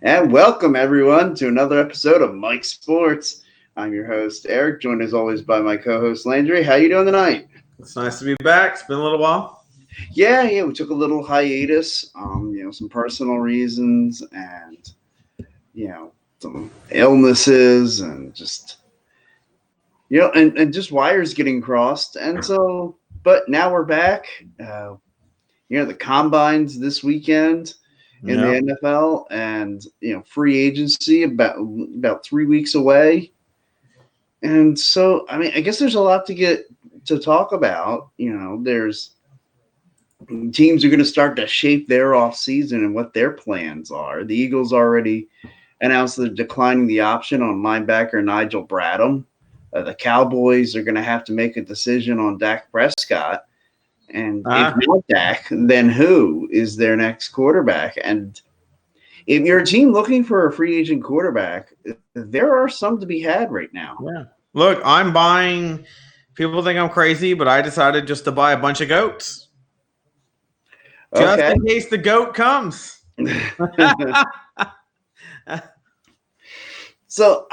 And welcome, everyone, to another episode of Mike Sports. I'm your host, Eric, joined as always by my co-host, Landry. How you doing tonight? It's nice to be back. It's been a little while. Yeah, we took a little hiatus, some personal reasons and, some illnesses and just, and just wires getting crossed. And so, but now we're back. The Combines this weekend in the NFL, and free agency about 3 weeks away. And so, I guess there's a lot to talk about. There's teams are going to start to shape their offseason and what their plans are. The Eagles already announced they're declining the option on linebacker Nigel Bradham. The Cowboys are going to have to make a decision on Dak Prescott. And if not Dak, then who is their next quarterback? And if you're a team looking for a free agent quarterback, there are some to be had right now. Yeah. Look, I'm buying – people think I'm crazy, but I decided just to buy a bunch of goats. Just in case the goat comes. So,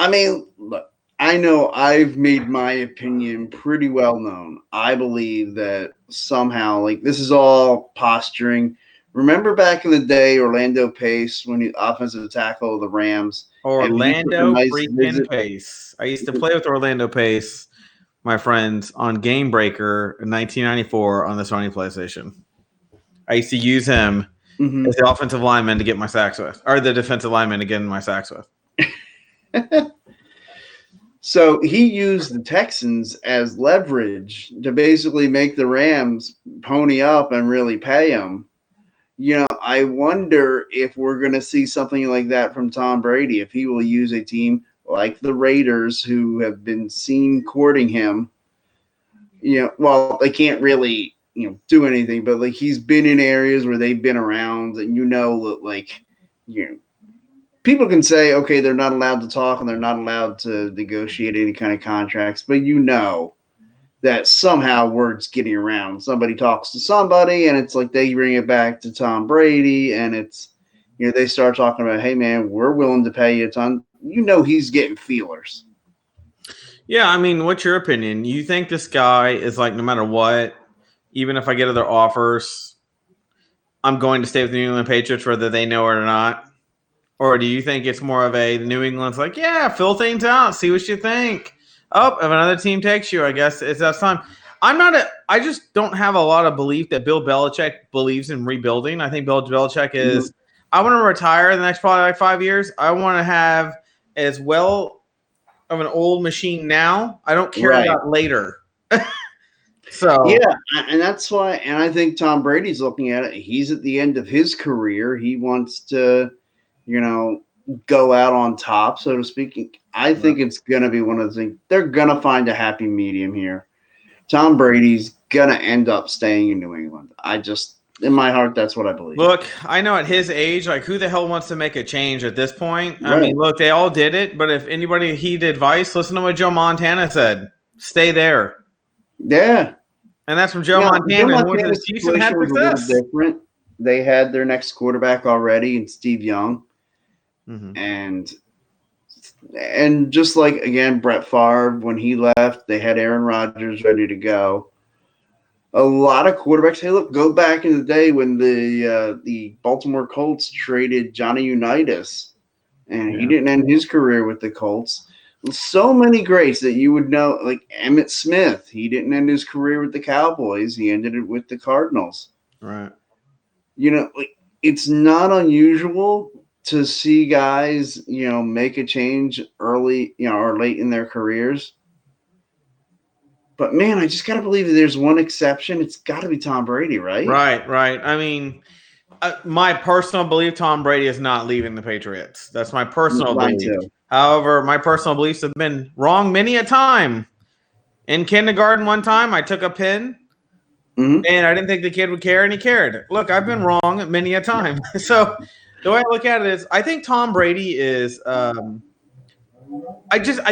look. I know I've made my opinion pretty well known. I believe that somehow, this is all posturing. Remember back in the day, Orlando Pace, when he offensive tackle of the Rams. Orlando freaking Pace. I used to play with Orlando Pace, my friends, on Game Breaker in 1994 on the Sony PlayStation. I used to use him as the offensive lineman to get my sacks with, or the defensive lineman to get my sacks with. So he used the Texans as leverage to basically make the Rams pony up and really pay him. I wonder if we're going to see something like that from Tom Brady, if he will use a team like the Raiders who have been seen courting him. Well, they can't really, do anything, but he's been in areas where they've been around, and people can say, okay, they're not allowed to talk and they're not allowed to negotiate any kind of contracts, but that somehow word's getting around. Somebody talks to somebody and it's like they bring it back to Tom Brady, and it's, they start talking about, hey, man, we're willing to pay you a ton. He's getting feelers. Yeah, what's your opinion? You think this guy is no matter what, even if I get other offers, I'm going to stay with the New England Patriots whether they know it or not? Or do you think it's more of the New England's fill things out, see what you think. Oh, if another team takes you, I guess it's that time. I just don't have a lot of belief that Bill Belichick believes in rebuilding. I think Bill Belichick is, I want to retire the next probably 5 years. I want to have as well of an old machine now. I don't care about later. So yeah, and that's why, and I think Tom Brady's looking at it. He's at the end of his career. He wants to, go out on top, so to speak. I think it's going to be one of the things. They're going to find a happy medium here. Tom Brady's going to end up staying in New England. In my heart, that's what I believe. Look, I know at his age, who the hell wants to make a change at this point? Right. Look, they all did it, but if anybody heeded advice, listen to what Joe Montana said. Stay there. Yeah. And that's from Joe Montana, who went to the Chiefs and had success. Different. They had their next quarterback already in Steve Young. And just again, Brett Favre, when he left, they had Aaron Rodgers ready to go. A lot of quarterbacks. Hey, look, go back in the day when the Baltimore Colts traded Johnny Unitas, and he didn't end his career with the Colts. So many greats that you would know, like Emmitt Smith. He didn't end his career with the Cowboys. He ended it with the Cardinals. Right. It's not unusual to see guys, make a change early, or late in their careers. But, man, I just got to believe that there's one exception. It's got to be Tom Brady, right? Right. My personal belief, Tom Brady is not leaving the Patriots. That's my personal belief. Too. However, my personal beliefs have been wrong many a time. In kindergarten one time, I took a pin, and I didn't think the kid would care, and he cared. Look, I've been wrong many a time. So – the way I look at it is, I think Tom Brady is. I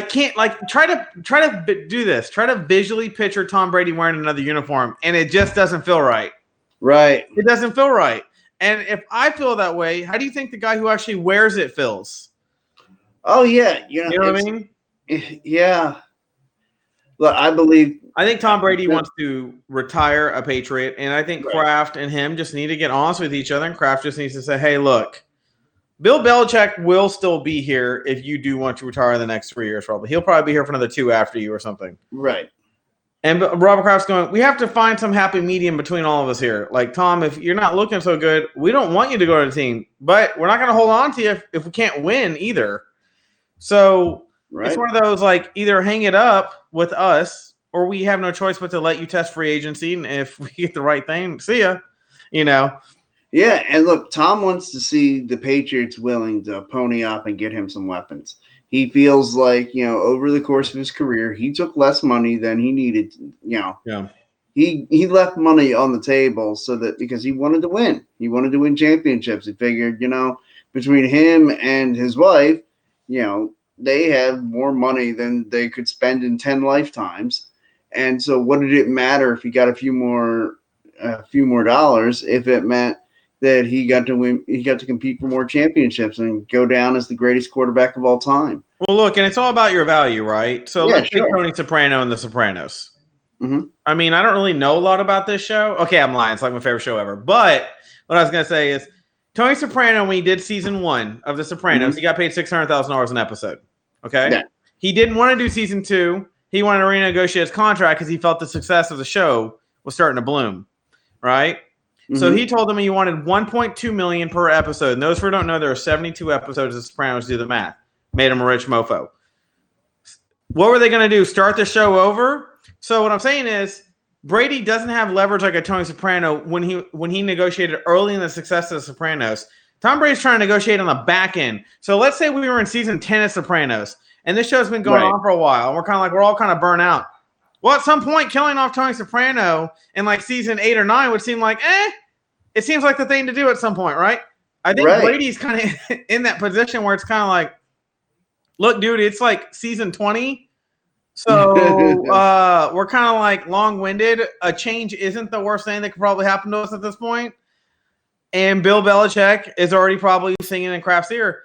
can't try to do this. Try to visually picture Tom Brady wearing another uniform, and it just doesn't feel right. Right. It doesn't feel right. And if I feel that way, how do you think the guy who actually wears it feels? Oh yeah, You know what I mean? Yeah. Look, I believe. I think Tom Brady wants to retire a Patriot, and I think Right. Kraft and him just need to get honest with each other, and Kraft just needs to say, hey, look, Bill Belichick will still be here if you do want to retire in the next 3 years, probably. He'll probably be here for another 2 after you or something. Right. And Robert Kraft's going, we have to find some happy medium between all of us here. Like, Tom, if you're not looking so good, we don't want you to go to the team, but we're not going to hold on to you if we can't win either. So Right. it's one of those, like, either hang it up with us or we have no choice but to let you test free agency. And if we get the right thing, see ya, you know. Yeah, and look, Tom wants to see the Patriots willing to pony up and get him some weapons. He feels like, over the course of his career, he took less money than he needed. Yeah. He left money on the table because he wanted to win. He wanted to win championships. He figured, between him and his wife, they have more money than they could spend in 10 lifetimes. And so what did it matter if he got a few more dollars if it meant that he got to win, he got to compete for more championships and go down as the greatest quarterback of all time. Well, look, and it's all about your value, right? So let's take sure. Tony Soprano and The Sopranos. Mm-hmm. I mean, I don't really know a lot about this show. Okay, I'm lying. It's like my favorite show ever. But what I was going to say is Tony Soprano, when he did season 1 of The Sopranos, he got paid $600,000 an episode. Okay? Yeah. He didn't want to do season 2. He wanted to renegotiate his contract because he felt the success of the show was starting to bloom, right? So he told them he wanted $1.2 million per episode. And those who don't know, there are 72 episodes of Sopranos. Do the math. Made him a rich mofo. What were they going to do? Start the show over? So what I'm saying is Brady doesn't have leverage like a Tony Soprano when he negotiated early in the success of The Sopranos. Tom Brady's trying to negotiate on the back end. So let's say we were in season 10 of Sopranos, and this show's been going on for a while, and we're all kind of burnt out. Well, at some point, killing off Tony Soprano in like season 8 or 9 would seem like, it seems like the thing to do at some point, right? I think Brady's kind of in that position where it's kind of like, look, dude, it's like season 20. So we're kind of like long-winded. A change isn't the worst thing that could probably happen to us at this point. And Bill Belichick is already probably singing in Kraft's ear.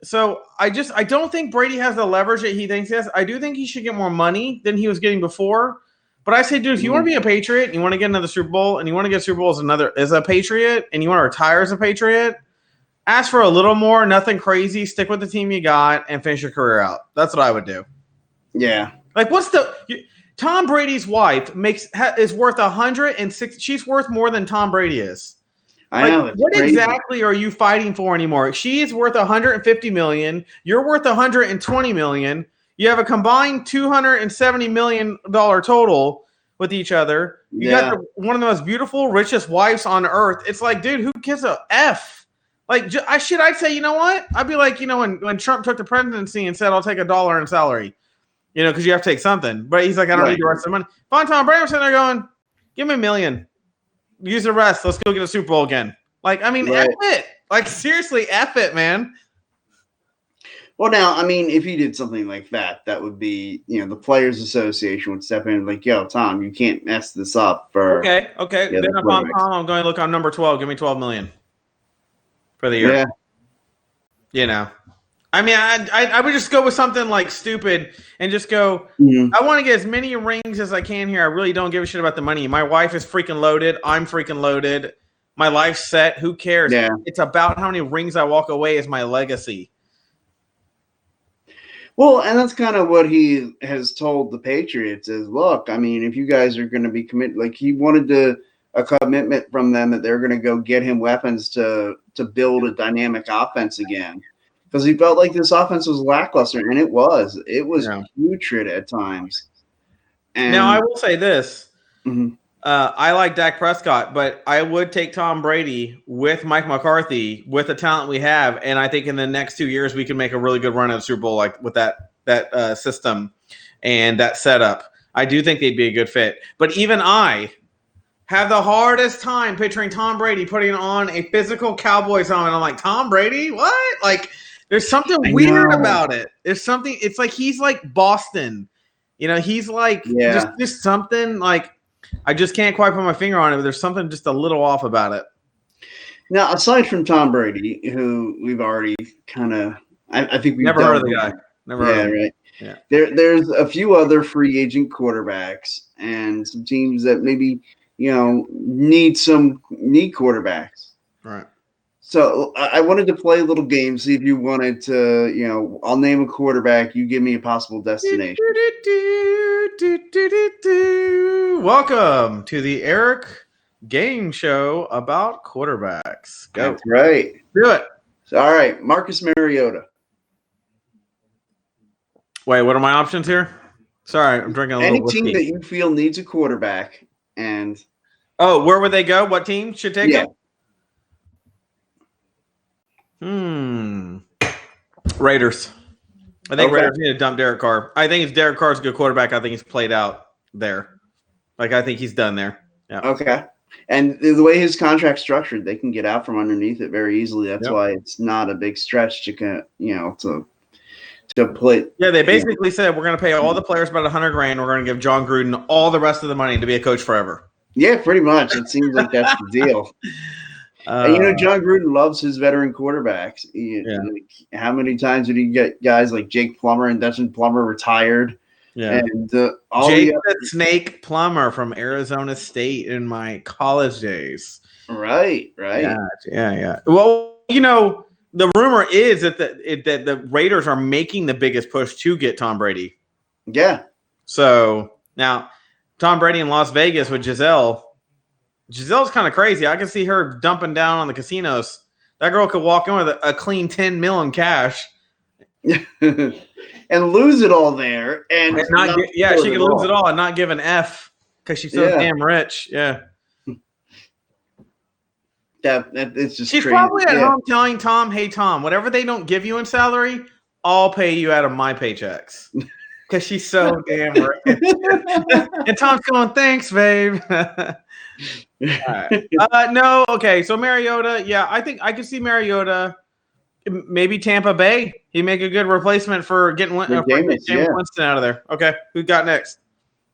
So I don't think Brady has the leverage that he thinks he has. I do think he should get more money than he was getting before. But I say, dude, if you want to be a Patriot and you want to get another Super Bowl and you want to get Super Bowl as a Patriot and you want to retire as a Patriot, ask for a little more, nothing crazy. Stick with the team you got and finish your career out. That's what I would do. Yeah. Like, Tom Brady's wife is worth 106. She's worth more than Tom Brady is. I know. What exactly are you fighting for anymore? She is worth $150 million. You're worth $120 million. You have a combined $270 million total with each other. You got one of the most beautiful, richest wives on earth. It's like, dude, who gives a F? Like, I'd say, you know what? I'd be like, when Trump took the presidency and said, I'll take $1 in salary, because you have to take something. But he's like, I don't need the rest of the money. Fine, Tom Brady, I'm sitting there going, give me $1 million. Use the rest. Let's go get a Super Bowl again. Like, I mean, F it. Like, seriously, F it, man. Well, now, I mean, if he did something like that, that would be, the Players Association would step in and like, yo, Tom, you can't mess this up for. Okay. Then if I'm Tom, I'm going to look on number 12. Give me $12 million for the year. Yeah. I mean, I would just go with something like stupid and just go, I want to get as many rings as I can here. I really don't give a shit about the money. My wife is freaking loaded. I'm freaking loaded. My life's set. Who cares? Yeah. It's about how many rings I walk away as my legacy. Well, and that's kind of what he has told the Patriots is, look, I mean, if you guys are going to be committed, like he wanted a commitment from them that they're going to go get him weapons to build a dynamic offense again. Because he felt like this offense was lackluster, and it was. It was putrid at times. And now, I will say this. I like Dak Prescott, but I would take Tom Brady with Mike McCarthy, with the talent we have, and I think in the next 2 years we can make a really good run at the Super Bowl, like with that system and that setup. I do think they'd be a good fit. But even I have the hardest time picturing Tom Brady putting on a physical Cowboys helmet. I'm like, Tom Brady? What? Like, there's something weird about it. There's something. It's like he's like Boston. He's like just something like I just can't quite put my finger on it, but there's something just a little off about it. Now, aside from Tom Brady, who we've already kind of, I think we've Never heard of delved the guy. into. Never heard Yeah, of him. right. Yeah. There's a few other free agent quarterbacks and some teams that maybe need quarterbacks. Right. So I wanted to play a little game, see if you wanted to, I'll name a quarterback, you give me a possible destination. Welcome to the Eric Game Show about quarterbacks. Go. That's right. Do it. So, all right, Marcus Mariota. Wait, what are my options here? Sorry, I'm drinking a little Any whiskey. team that you feel needs a quarterback, and where would they go? What team should take yeah, him? Raiders. I think Okay. Raiders need to dump Derek Carr. I think if Derek Carr's a good quarterback, I think he's played out there. Like, I think he's done there. Yeah. Okay. And the way his contract's structured, they can get out from underneath it very easily. That's Yep. why it's not a big stretch to play. Yeah, they basically said we're going to pay all the players about $100,000. We're going to give John Gruden all the rest of the money to be a coach forever. Yeah, pretty much. It seems like that's the deal. And John Gruden loves his veteran quarterbacks. Like, how many times did he get guys like Jake Plummer and Dustin Plummer retired? Yeah. And Jake the Snake Plummer from Arizona State in my college days. Right. Yeah. Well, the rumor is that the Raiders are making the biggest push to get Tom Brady. Yeah. So now Tom Brady in Las Vegas with Giselle. Giselle's kind of crazy. I can see her dumping down on the casinos. That girl could walk in with a clean $10 million cash. And lose it all there, and she could lose it all and not give an F because she's so damn rich. Yeah, it's just she's crazy. Probably at home telling Tom, "Hey Tom, whatever they don't give you in salary, I'll pay you out of my paychecks." Because she's so damn rich. And Tom's going, "Thanks, babe." No, okay. So Mariota, yeah, I think I could see Mariota. Maybe Tampa Bay. He'd make a good replacement for getting Jameis Winston out of there. Okay, who got next?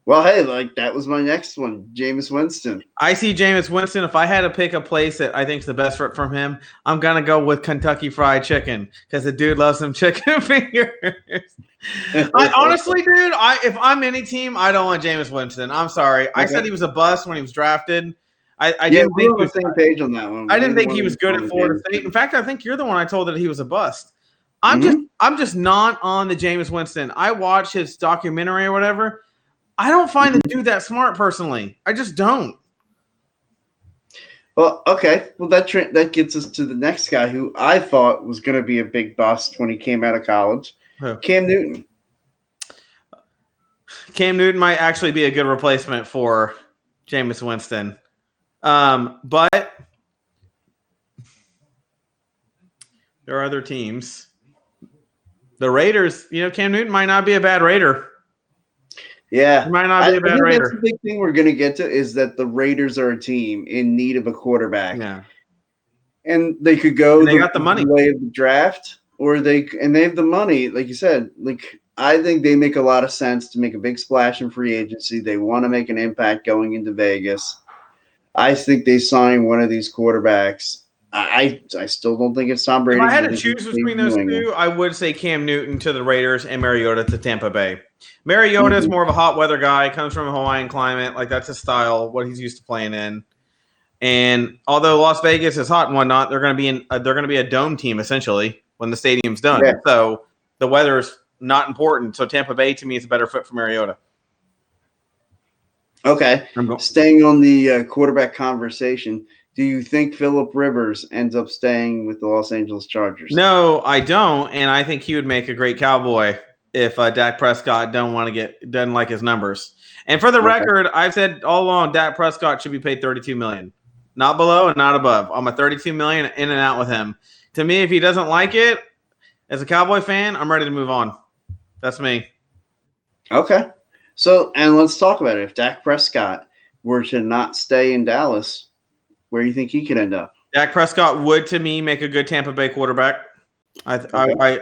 Well, hey, that was my next one, Jameis Winston. I see Jameis Winston. If I had to pick a place that I think is the best fit from him, I'm gonna go with Kentucky Fried Chicken because the dude loves some chicken fingers. Honestly, dude, if I'm any team, I don't want Jameis Winston. I'm sorry. Okay. I said he was a bust when he was drafted. I didn't think we're on the same page on that one. I didn't think he was good at Florida State. In fact, I think you're the one I told that he was a bust. I'm just not on the Jameis Winston. I watched his documentary or whatever. I don't find the dude that smart personally. I just don't. Well, okay. Well, that gets us to the next guy who I thought was going to be a big bust when he came out of college. Who? Cam Newton. Cam Newton might actually be a good replacement for Jameis Winston. But there are other teams. The Raiders, Cam Newton might not be a bad Raider. Yeah. He might not be a bad Raider. That's the big thing we're going to get to is that the Raiders are a team in need of a quarterback. Yeah. And they could go they got the money way of the draft, or they have the money, like you said. I think they make a lot of sense to make a big splash in free agency. They want to make an impact going into Vegas. I think they sign one of these quarterbacks. I still don't think it's Tom Brady. If I had to choose between those two, I would say Cam Newton to the Raiders and Mariota to Tampa Bay. Mariota is more of a hot weather guy, comes from a Hawaiian climate. Like, that's his style, what he's used to playing in. And although Las Vegas is hot and whatnot, they're going to be a dome team essentially when the stadium's done. Yeah. So the weather is not important. So Tampa Bay to me is a better fit for Mariota. Okay. Staying on the quarterback conversation, do you think Phillip Rivers ends up staying with the Los Angeles Chargers? No, I don't, and I think he would make a great Cowboy if Dak Prescott doesn't like his numbers. And for the record, I've said all along Dak Prescott should be paid $32 million, not below and not above. I'm a $32 million in and out with him. To me, if he doesn't like it, as a Cowboy fan, I'm ready to move on. That's me. Okay. So, and let's talk about it. If Dak Prescott were to not stay in Dallas, where do you think he could end up? Dak Prescott would, to me, make a good Tampa Bay quarterback. I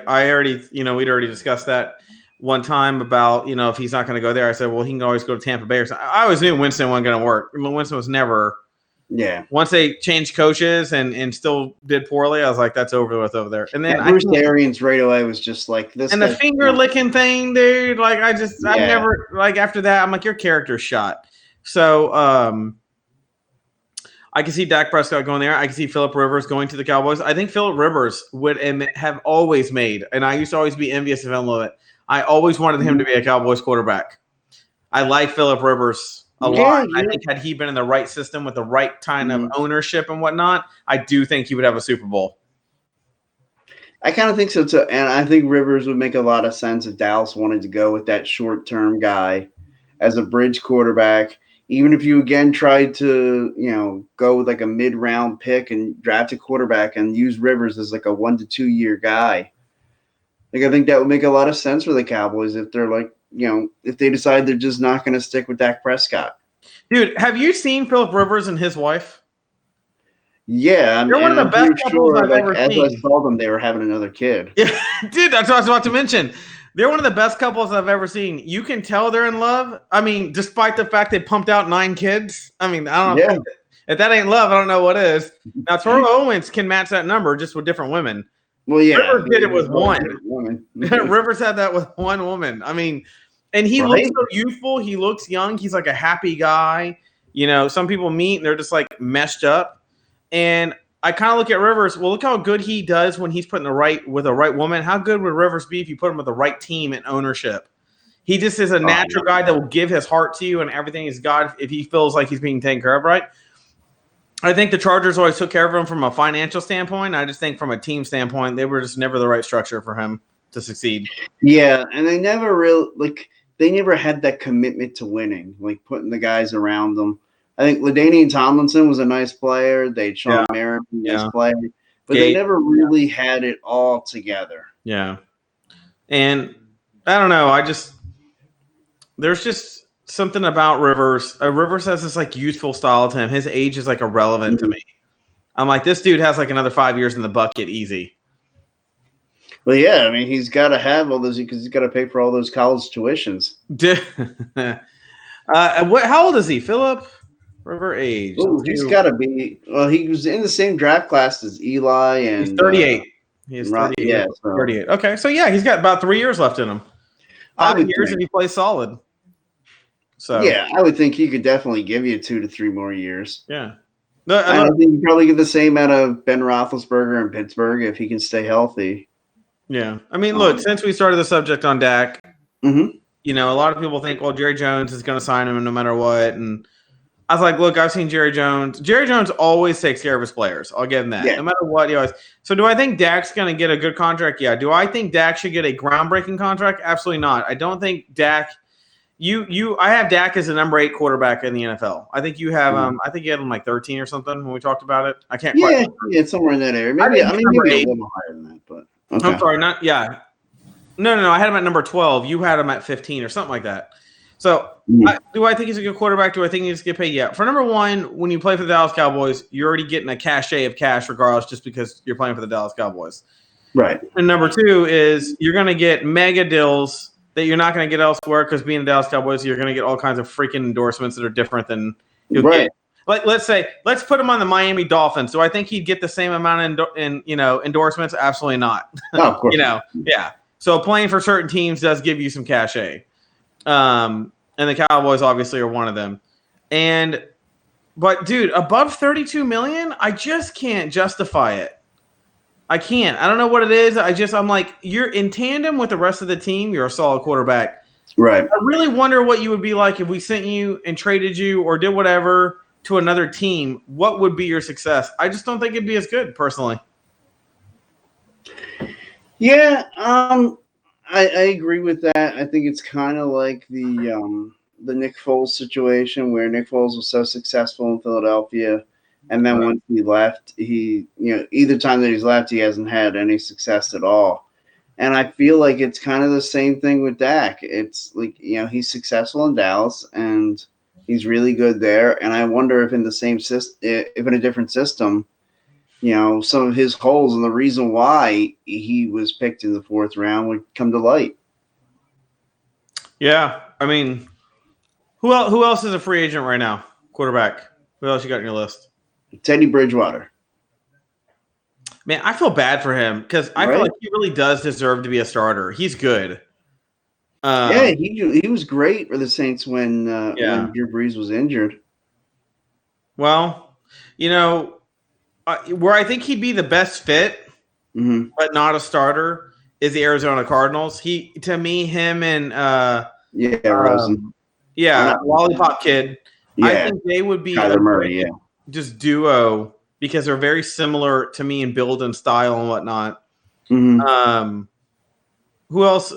already, we'd already discussed that one time about, if he's not going to go there. I said, well, he can always go to Tampa Bay or something. I always knew Winston wasn't going to work. Winston was never Yeah. Once they changed coaches and still did poorly, I was like, that's over with over there. And then Bruce Arians right away was just like this. And the finger licking thing, dude. Like I've Yeah. never like after that. I'm like, your character's shot. So I can see Dak Prescott going there. I can see Phillip Rivers going to the Cowboys. I think Phillip Rivers would have always made, and I used to always be envious of him a little bit. I always wanted him to be a Cowboys quarterback. I like Phillip Rivers a lot. I think had he been in the right system with the right kind of ownership and whatnot, I do think he would have a Super Bowl. I kind of think so too, and I think Rivers would make a lot of sense if Dallas wanted to go with that short-term guy as a bridge quarterback. Even if you again tried to, go with like a mid-round pick and draft a quarterback and use Rivers as like a 1 to 2 year guy, like I think that would make a lot of sense for the Cowboys if they're like, if they decide they're just not going to stick with Dak Prescott. Dude, have you seen Phillip Rivers and his wife? Yeah, they're one of the best couples I've ever seen. As I saw them, they were having another kid. Yeah, dude, that's what I was about to mention. They're one of the best couples I've ever seen. You can tell they're in love. I mean, despite the fact they pumped out 9 kids. I mean, I don't know. Yeah. If that ain't love, I don't know what is. Now, Terrell Owens can match that number just with different women. Well, yeah. Rivers did it with one. Rivers had that with one woman. I mean, and he looks so youthful. He looks young. He's like a happy guy. Some people meet and they're just like messed up. And I kind of look at Rivers. Well, look how good he does when he's put with a right woman. How good would Rivers be if you put him with the right team and ownership? He just is a natural guy that will give his heart to you and everything is God if he feels like he's being taken care of right. I think the Chargers always took care of him from a financial standpoint. I just think from a team standpoint, they were just never the right structure for him to succeed. Yeah, and they never had that commitment to winning, like putting the guys around them. I think LaDainian Tomlinson was a nice player. They had Sean Merritt, a nice player, but they never really had it all together. Yeah, and I don't know. There's just something about Rivers. Rivers has this like youthful style to him. His age is like irrelevant to me. I'm like, this dude has like another 5 years in the bucket, easy. Well, yeah, I mean, he's got to have all those because he's got to pay for all those college tuitions. How old is he, Phillip? River age. Ooh, he's got to be. Well, he was in the same draft class as Eli, and he's 38. He's 38. Yeah, 38. Okay, so yeah, he's got about 3 years left in him. 5 years if he plays solid. So yeah, I would think he could definitely give you 2 to 3 more years. Yeah, I think you probably get the same out of Ben Roethlisberger in Pittsburgh if he can stay healthy. Yeah, I mean, look, since we started the subject on Dak, a lot of people think, well, Jerry Jones is going to sign him no matter what, and I was like, look, I've seen Jerry Jones. Jerry Jones always takes care of his players. I'll give him that. Yeah. No matter what, he always. So do I think Dak's going to get a good contract? Yeah. Do I think Dak should get a groundbreaking contract? Absolutely not. I don't think Dak I have Dak as a number 8 quarterback in the NFL. I think you have I think you had him like 13 or something when we talked about it. I can't quite remember. Yeah, somewhere in that area. Maybe maybe a little higher than that, but okay. I'm sorry, No, I had him at number 12. You had him at 15 or something like that. So do I think he's a good quarterback? Do I think he needs to get paid? Yeah. For number 1, when you play for the Dallas Cowboys, you're already getting a cachet of cash regardless just because you're playing for the Dallas Cowboys. Right. And number 2 is you're going to get mega deals that you're not going to get elsewhere because being the Dallas Cowboys, you're going to get all kinds of freaking endorsements that are different than you'll get. Like, let's put him on the Miami Dolphins. Do I think he'd get the same amount of endorsements? Absolutely not. Oh, of course. Yeah. So playing for certain teams does give you some cachet. And the Cowboys obviously are one of them. But dude, above 32 million, I just can't justify it. I can't. I don't know what it is. I'm like, you're in tandem with the rest of the team. You're a solid quarterback. Right. I really wonder what you would be like if we sent you and traded you or did whatever to another team. What would be your success? I just don't think it'd be as good personally. Yeah. I agree with that. I think it's kind of like the Nick Foles situation where Nick Foles was so successful in Philadelphia, and then once he left, either time that he's left, he hasn't had any success at all. And I feel like it's kind of the same thing with Dak. It's like he's successful in Dallas and he's really good there. And I wonder if in the same system, if in a different system, some of his holes and the reason why he was picked in the 4th round would come to light. Yeah, I mean, who else is a free agent right now? Quarterback. Who else you got on your list? Teddy Bridgewater. Man, I feel bad for him because I feel Right? like he really does deserve to be a starter. He's good. Yeah, he was great for the Saints when Drew Brees was injured. Well, where I think he'd be the best fit, but not a starter, is the Arizona Cardinals. To me, him and Rosen. Lollipop Kid. Yeah, I think they would be Kyler Murray. Yeah, just duo because they're very similar to me in build and style and whatnot. Who else?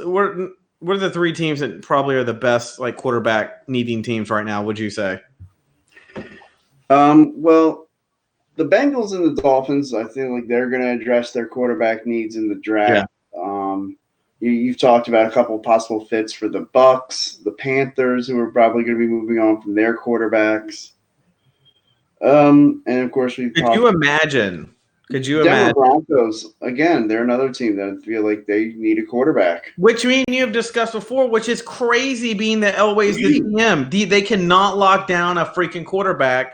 What are the three teams that probably are the best like quarterback needing teams right now? Would you say? Well, the Bengals and the Dolphins, I feel like they're going to address their quarterback needs in the draft. Yeah. You've talked about a couple of possible fits for the Bucks, the Panthers, who are probably going to be moving on from their quarterbacks. And of course, Could you imagine? Denver Broncos, again, they're another team that I feel like they need a quarterback. Which me and you have discussed before, which is crazy being that Elway's the GM. They cannot lock down a freaking quarterback,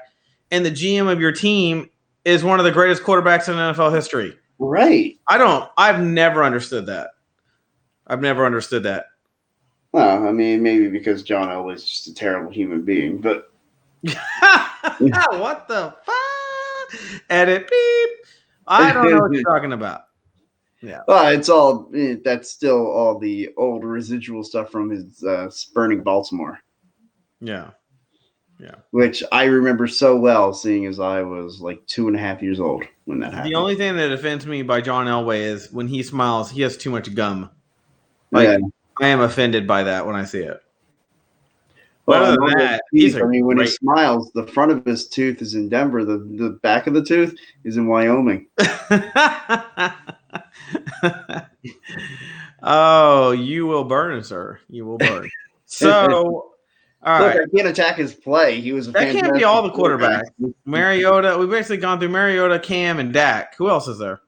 and the GM of your team is one of the greatest quarterbacks in NFL history. Right. I've never understood that. Well, I mean, maybe because John Elway's just a terrible human being, but what the fuck? Edit beep. I don't know what you're talking about. Yeah. Well, that's still all the old residual stuff from his spurning Baltimore. Yeah. Yeah. Which I remember so well, seeing as I was like 2.5 years old when that happened. The only thing that offends me by John Elway is when he smiles, he has too much gum. I am offended by that when I see it. Well, other than that, when he smiles, the front of his tooth is in Denver. The back of the tooth is in Wyoming. Oh, you will burn, sir. You will burn. So, all right. I can't attack his play. He was that can't be all the quarterbacks. Mariota. We've basically gone through Mariota, Cam, and Dak. Who else is there?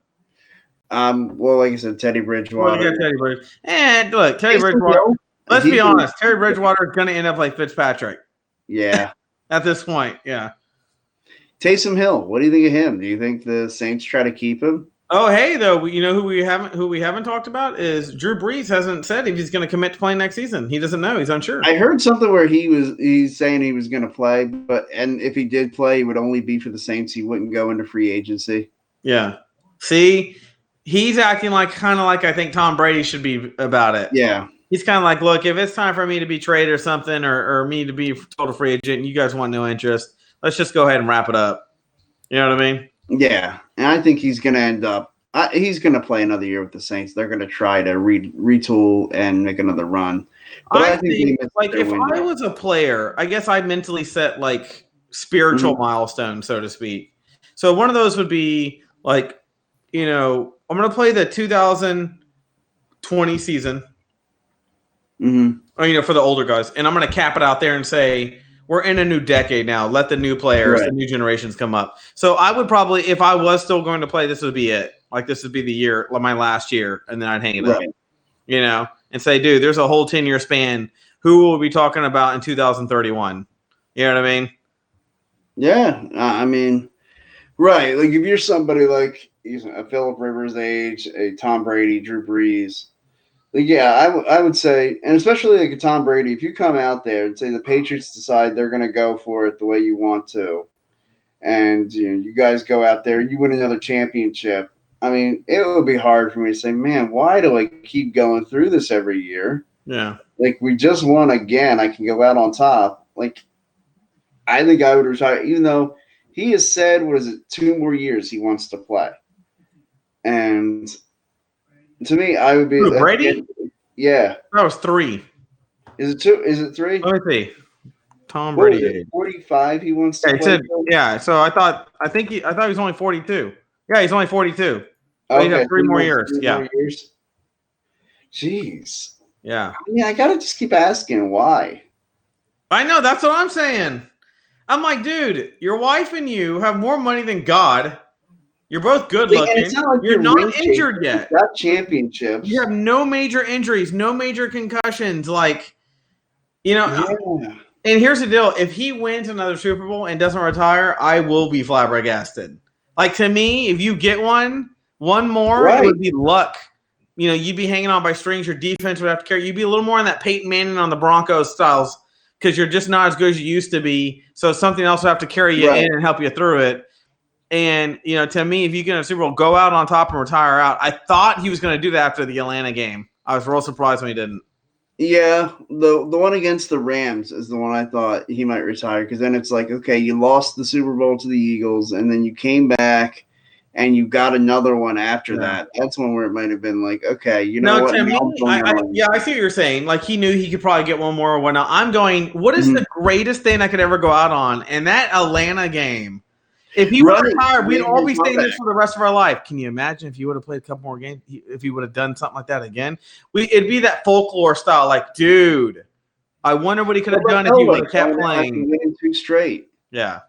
Well, like I said, Teddy Bridgewater. Well, Teddy Bridgewater. And look, Teddy Bridgewater. Let's be honest. Terry Bridgewater is going to end up like Fitzpatrick. Yeah. At this point, yeah. Taysom Hill. What do you think of him? Do you think the Saints try to keep him? Oh, hey, though, you know who we haven't talked about is Drew Brees hasn't said if he's going to commit to playing next season. He doesn't know. He's unsure. I heard something where he's saying he was going to play, and if he did play, it would only be for the Saints. He wouldn't go into free agency. Yeah. See, he's acting kind of like I think Tom Brady should be about it. Yeah. He's kind of like, look, if it's time for me to be traded or something, or me to be total free agent, and you guys want no interest, let's just go ahead and wrap it up. You know what I mean? Yeah, and I think he's going to end up. He's going to play another year with the Saints. They're going to try to retool and make another run. But I think if I was a player, I guess I mentally set like spiritual milestones, so to speak. So one of those would be like, I'm going to play the 2020 season. Mm-hmm. Or, for the older guys, and I'm going to cap it out there and say we're in a new decade now. Let the new players, the new generations come up. So I would probably, if I was still going to play, this would be it. Like this would be the year, my last year, and then I'd hang it up. And say, dude, there's a whole 10-year span. Who will we be talking about in 2031? You know what I mean? Yeah, I mean, right. Like if you're somebody like a Phillip Rivers age, a Tom Brady, Drew Brees. Yeah, I would say, and especially like a Tom Brady, if you come out there and say the Patriots decide they're going to go for it the way you want to, and you guys go out there, you win another championship. I mean, it would be hard for me to say, man, why do I keep going through this every year? Yeah. Like we just won again. I can go out on top. Like I think I would retire, even though he has said, 2 more years he wants to play. And to me, I would be Brady. Yeah, that was 3. Is it 2? Is it 3? Let me see. Tom Brady. 45. He wants to play. Yeah. So I thought he was only 42. Yeah, he's only 42. So he'd have 3 more years. More years. Jeez. Yeah. I gotta just keep asking why. I know, that's what I'm saying. I'm like, dude, your wife and you have more money than God. You're both good looking. You're not injured yet. You've got championships. You have no major injuries, no major concussions. Like, Yeah. And here's the deal: if he wins another Super Bowl and doesn't retire, I will be flabbergasted. Like, to me, if you get one more, Right. it would be luck. You know, you'd be hanging on by strings. Your defense would have to carry. You'd be a little more in that Peyton Manning on the Broncos styles because you're just not as good as you used to be. So something else will have to carry you Right. in and help you through it. And, you know, to me, if you get a Super Bowl, go out on top and retire out. I thought he was going to do that after the Atlanta game. I was real surprised when he didn't. Yeah, the one against the Rams is the one I thought he might retire, because then it's like, okay, you lost the Super Bowl to the Eagles, and then you came back and you got another one after that. That's one where it might have been like, okay, you know what? To me, I see what you're saying. Like, he knew he could probably get one more or whatnot. I'm going, what is the greatest thing I could ever go out on? And that Atlanta game. If he would have retired, we'd all be saying this for the rest of our life. Can you imagine if he would have played a couple more games? If he would have done something like that again, it'd be that folklore style. Like, dude, I wonder what he could have done if he would have kept playing. Winning 2 straight. Yeah.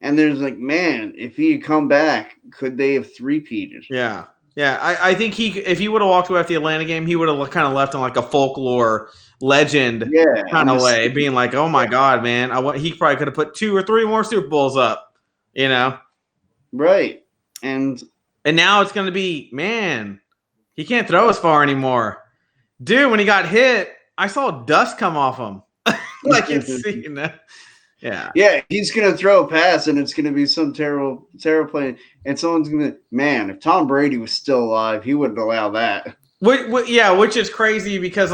And there's like, man, if he had come back, could they have three-peated? Yeah. Yeah. I think if he would have walked away after the Atlanta game, he would have kind of left in like a folklore legend kind of way, being like, oh my God, man. He probably could have put 2 or 3 more Super Bowls up. You know, right? And now it's going to be, man, he can't throw as far anymore, dude. When he got hit, I saw dust come off him, like it's, you know, yeah. He's going to throw a pass, and it's going to be some terrible play, and someone's going to, man, if Tom Brady was still alive, he wouldn't allow that. Which is crazy because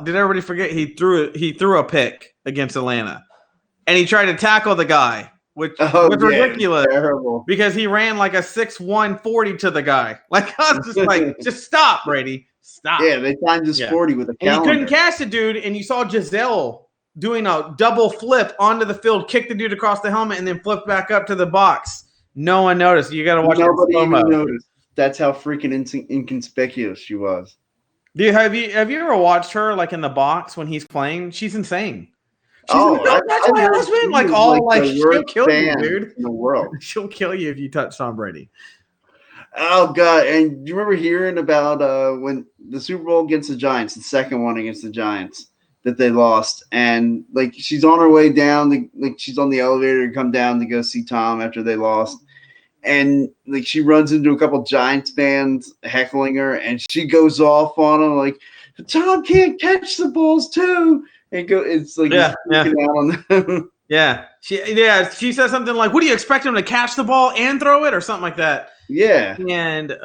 did everybody forget he threw a pick against Atlanta, and he tried to tackle the guy. Which was ridiculous. Terrible. Because he ran like a 6'1" 40 to the guy. Like, I was just like, just stop, Brady. Stop. Yeah, they timed his 40 with a calendar. And he couldn't catch the dude, and you saw Giselle doing a double flip onto the field, kick the dude across the helmet, and then flip back up to the box. No one noticed. You got to watch Nobody even noticed. That's how freaking inconspicuous she was. Dude, have you ever watched her like in the box when he's playing? She's insane. She's that's my husband. Like, she'll kill you, dude. In the world, she'll kill you if you touch Tom Brady. Oh God! And do you remember hearing about when the Super Bowl against the Giants, the second one against the Giants that they lost, and like she's on her way down, like she's on the elevator to come down to go see Tom after they lost, and like she runs into a couple Giants fans heckling her, and she goes off on them like, Tom can't catch the balls too. It's like out on them. She says something like, "What do you expect him to catch the ball and throw it, or something like that?" Yeah. And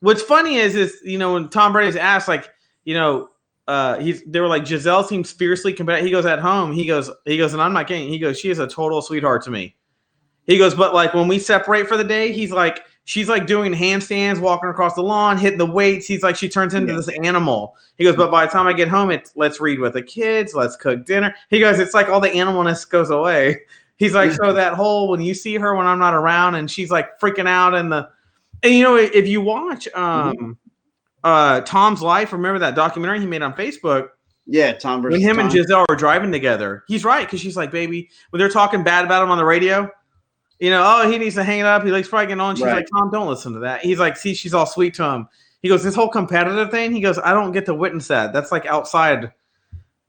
what's funny is you know, when Tom Brady's asked, like, you know, they were like, Giselle seems fiercely competitive. He goes, at home, he goes, and I'm not kidding. He goes, she is a total sweetheart to me. He goes, but like when we separate for the day, he's like, she's like doing handstands, walking across the lawn, hitting the weights. He's like, she turns into this animal. He goes, but by the time I get home, it's let's read with the kids, let's cook dinner. He goes, it's like all the animalness goes away. He's like, so that whole, when you see her when I'm not around and she's like freaking out and you know, if you watch Tom's Life, remember that documentary he made on Facebook? Yeah, Tom versus when him Tom. and Giselle were driving together. He's right, because she's like, baby, when they're talking bad about him on the radio, you know, oh, he needs to hang it up. He likes probably getting on. She's like, Tom, don't listen to that. He's like, see, she's all sweet to him. He goes, this whole competitive thing, he goes, I don't get to witness that. That's like outside.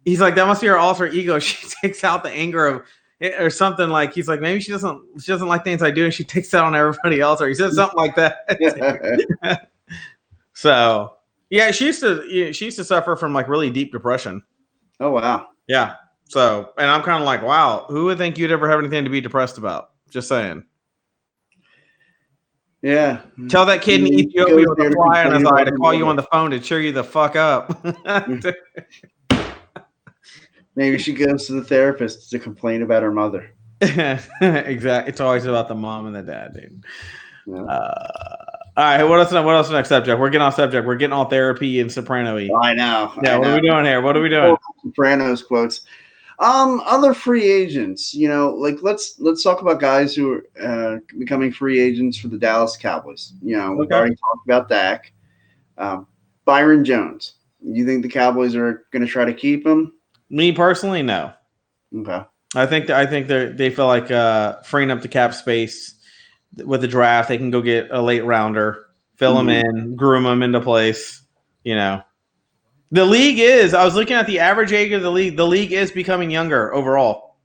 He's like, that must be her alter ego. She takes out the anger of it or something. Like, he's like, maybe she doesn't like things I do, and she takes that on everybody else. Or he says something like that. So yeah, she used to suffer from like really deep depression. Oh wow. Yeah. So, and I'm kind of like, wow, who would think you'd ever have anything to be depressed about? Just saying. Yeah. Tell that kid in Ethiopia with a fly on his eye to call you on the phone to cheer you the fuck up. Maybe she goes to the therapist to complain about her mother. Exactly. It's always about the mom and the dad, dude. Yeah. All right. What else next subject? We're getting off subject. We're getting all therapy and Soprano-y. I know. Yeah. What are we doing here? What are we doing? Sopranos quotes. Other free agents, you know, like let's talk about guys who are becoming free agents for the Dallas Cowboys. You know, we've already talked about Dak. Byron Jones. You think the Cowboys are going to try to keep him? Me personally, no. Okay. I think they feel like freeing up the cap space with the draft. They can go get a late rounder, fill him in, groom him into place. You know, The league is. I was looking at the average age of the league. The league is becoming younger overall.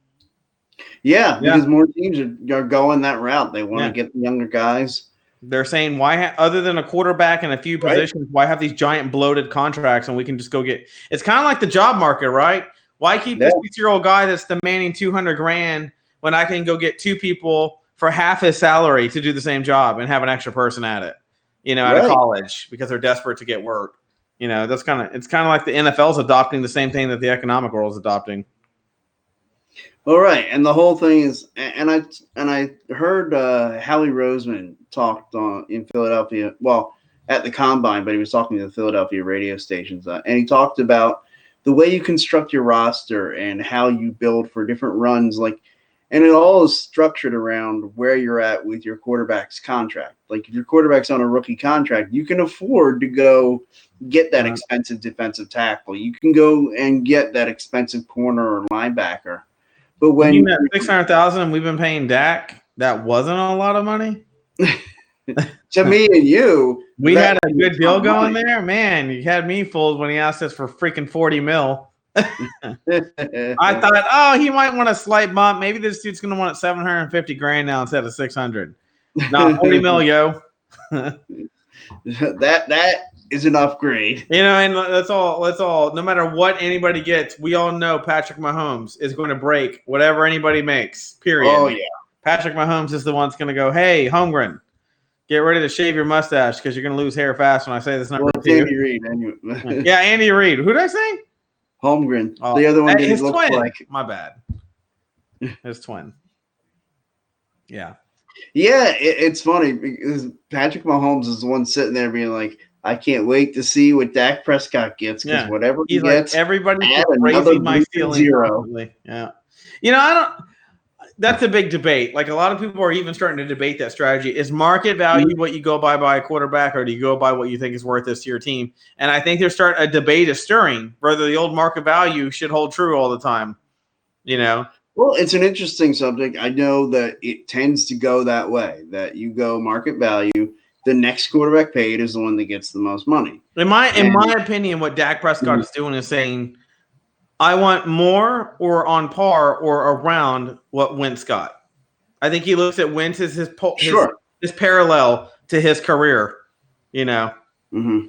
Yeah, because more teams are going that route. They want to get the younger guys. They're saying, why, other than a quarterback and a few positions, why have these giant bloated contracts and we can just go get – it's kind of like the job market, right? Why keep this 6-year-old guy that's demanding $200,000 when I can go get two people for half his salary to do the same job and have an extra person at it, out of college because they're desperate to get work. That's it's kind of like the NFL's adopting the same thing that the economic world is adopting. All right, and the whole thing is, and I heard Howie Roseman talked in Philadelphia, well, at the Combine, but he was talking to the Philadelphia radio stations, and he talked about the way you construct your roster and how you build for different runs, and it all is structured around where you're at with your quarterback's contract. Like if your quarterback's on a rookie contract, you can afford to go get that expensive defensive tackle. You can go and get that expensive corner or linebacker. But when you met $600,000 and we've been paying Dak, that wasn't a lot of money. To me and you, we had a good deal going there. Man, you had me fooled when he asked us for freaking $40 million. I thought, he might want a slight bump. Maybe this dude's going to want $750,000 now instead of $600,000. No, $40 million, yo. that is an upgrade. And that's all. No matter what anybody gets, we all know Patrick Mahomes is going to break whatever anybody makes, period. Oh, yeah. Patrick Mahomes is the one that's going to go, hey, Holmgren, get ready to shave your mustache because you're going to lose hair fast when I say this number to you. Andy Reid. Anyway. Yeah, Andy Reid. Who did I say? Holmgren. The other one didn't look twin. like. My bad. His twin. Yeah. Yeah, it's funny because Patrick Mahomes is the one sitting there being like, I can't wait to see what Dak Prescott gets because whatever he gets, everybody's raising my feelings. Yeah. I don't. That's a big debate. Like a lot of people are even starting to debate that strategy. Is market value what you go by a quarterback, or do you go by what you think is worth this to your team? And I think there's a debate is stirring whether the old market value should hold true all the time. Well, it's an interesting subject. I know that it tends to go that way, that you go market value. The next quarterback paid is the one that gets the most money. In my opinion, what Dak Prescott is doing is saying, I want more or on par or around what Wentz got. I think he looks at Wentz as his parallel to his career, Mm-hmm.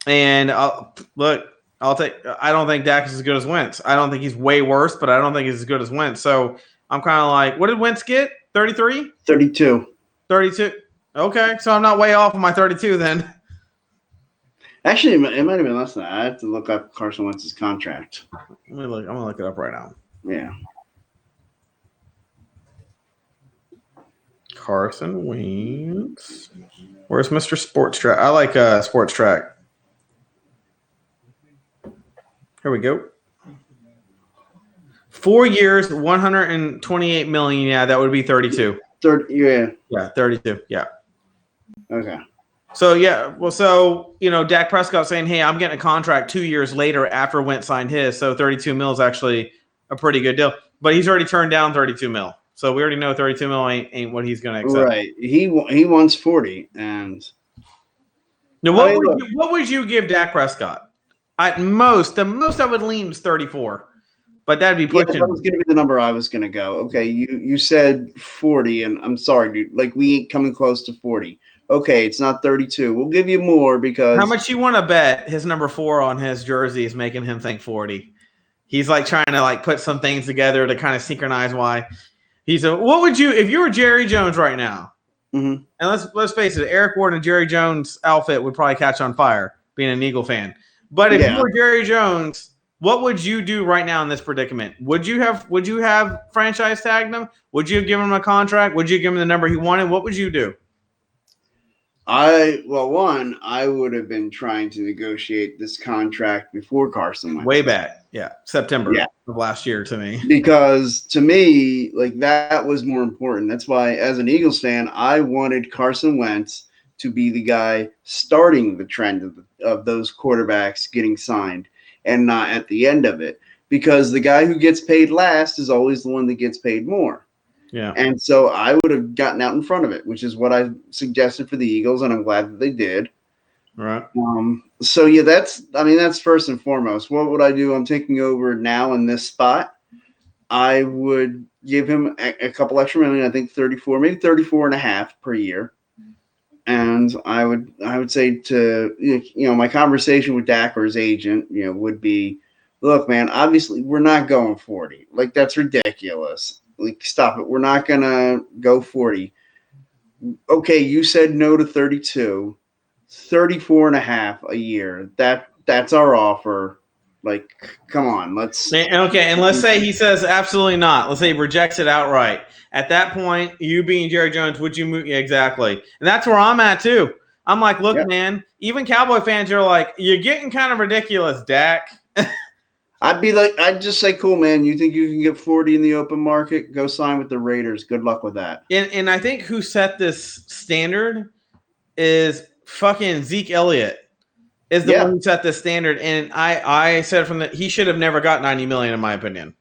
And I don't think Dak is as good as Wentz. I don't think he's way worse, but I don't think he's as good as Wentz. So I'm kind of like, what did Wentz get? 33? 32. 32. Okay, so I'm not way off of my 32 then. Actually, it might have been less than that. I have to look up Carson Wentz's contract. I'm gonna look it up right now. Yeah. Carson Wentz. Where's Mr. Sports Track? I like Sports Track. Here we go. 4 years, $128 million. Yeah, that would be 32. 30. Yeah. Yeah, 32. Yeah. Okay. So, Dak Prescott saying, hey, I'm getting a contract 2 years later after Wentz signed his. So 32 mil is actually a pretty good deal. But he's already turned down 32 mil. So we already know 32 mil ain't what he's going to accept. Right. He wants 40. And now, what would you give Dak Prescott? The most I would lean is 34. But that'd be pushing. Yeah, that was going to be the number I was going to go. Okay, you said 40, and I'm sorry, dude. Like, we ain't coming close to 40. Okay, it's not 32. We'll give you more because – how much you want to bet his number 4 on his jersey is making him think 40? He's, trying to, put some things together to kind of synchronize why. What would you – if you were Jerry Jones right now, mm-hmm. and let's face it, Eric Ward and Jerry Jones' outfit would probably catch on fire, being an Eagle fan. But if you were Jerry Jones – what would you do right now in this predicament? Would you have franchise tagged him? Would you give him a contract? Would you give him the number he wanted? What would you do? I would have been trying to negotiate this contract before Carson went. Way back. Yeah. September of last year to me. Because to me, that was more important. That's why as an Eagles fan, I wanted Carson Wentz to be the guy starting the trend of those quarterbacks getting signed. And not at the end of it, because the guy who gets paid last is always the one that gets paid more. Yeah. And so I would have gotten out in front of it, which is what I suggested for the Eagles, and I'm glad that they did. Right. So yeah, that's first and foremost. What would I do? I'm taking over now in this spot. I would give him a couple extra million. I think 34, maybe 34 and a half per year. And I would say to my conversation with Dak or his agent, would be, look, man, obviously we're not going 40. Like, that's ridiculous. Like, stop it. We're not gonna go 40. Okay, you said no to 32. 34 and a half a year. That's our offer. Like, come on, let's. Okay, and let's say he says absolutely not. Let's say he rejects it outright. At that point, you being Jerry Jones, would you move? Yeah, exactly. And that's where I'm at too. I'm like, look, man, even Cowboy fans are like, you're getting kind of ridiculous, Dak. I'd just say, cool, man. You think you can get 40 in the open market? Go sign with the Raiders. Good luck with that. And I think who set this standard is fucking Zeke Elliott. Is the one who set this standard, and I said he should have never got $90 million in my opinion.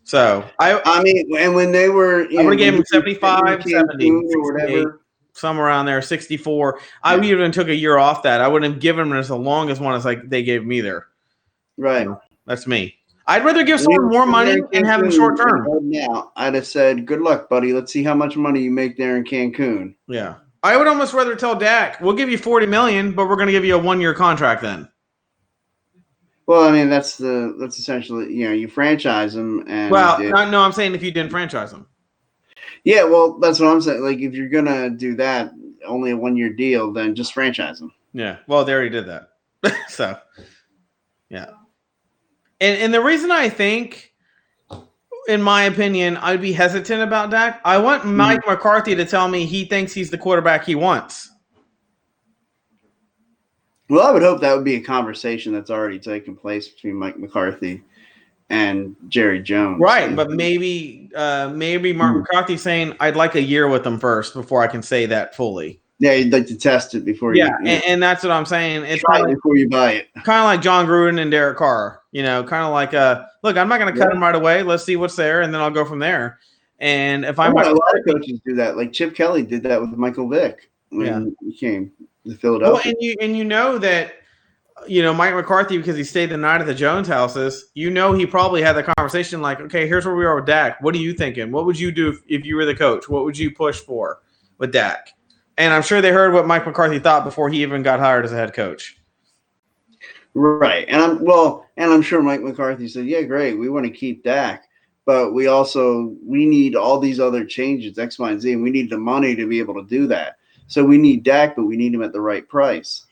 So I mean, and when they were, I would have gave him 75, 70, or whatever, somewhere around there, 64. I even took a year off that. I wouldn't have given him as the longest one as like they gave me either. Right. That's me. I'd rather give someone more money and have them short term. Now, I'd have said, good luck, buddy. Let's see how much money you make there in Cancun. Yeah. I would almost rather tell Dak, we'll give you $40 million, but we're going to give you a 1-year contract then. Well, I mean, that's essentially, you franchise them. And no, I'm saying if you didn't franchise them. Yeah, well, that's what I'm saying. Like, if you're going to do that, only a 1-year deal, then just franchise them. Yeah, well, they already did that. So, yeah. And the reason I think, in my opinion, I'd be hesitant about Dak, I want Mike McCarthy to tell me he thinks he's the quarterback he wants. Well, I would hope that would be a conversation that's already taken place between Mike McCarthy and Jerry Jones. Right, but maybe Mark McCarthy's saying, I'd like a year with them first before I can say that fully. Yeah, you'd like to test it before and that's what I'm saying. It's try it before you buy it. Kind of like John Gruden and Derek Carr. Kind of like, look, I'm not going to cut him right away. Let's see what's there, and then I'll go from there. And if I'm a lot of coaches do that. Like Chip Kelly did that with Michael Vick when he came to Philadelphia. Well, and you know that Mike McCarthy, because he stayed the night at the Jones houses, he probably had the conversation like, okay, here's where we are with Dak. What are you thinking? What would you do if you were the coach? What would you push for with Dak? And I'm sure they heard what Mike McCarthy thought before he even got hired as a head coach. Right. And I'm sure Mike McCarthy said, yeah, great. We want to keep Dak, but we need all these other changes, X, Y, and Z, and we need the money to be able to do that. So we need Dak, but we need him at the right price.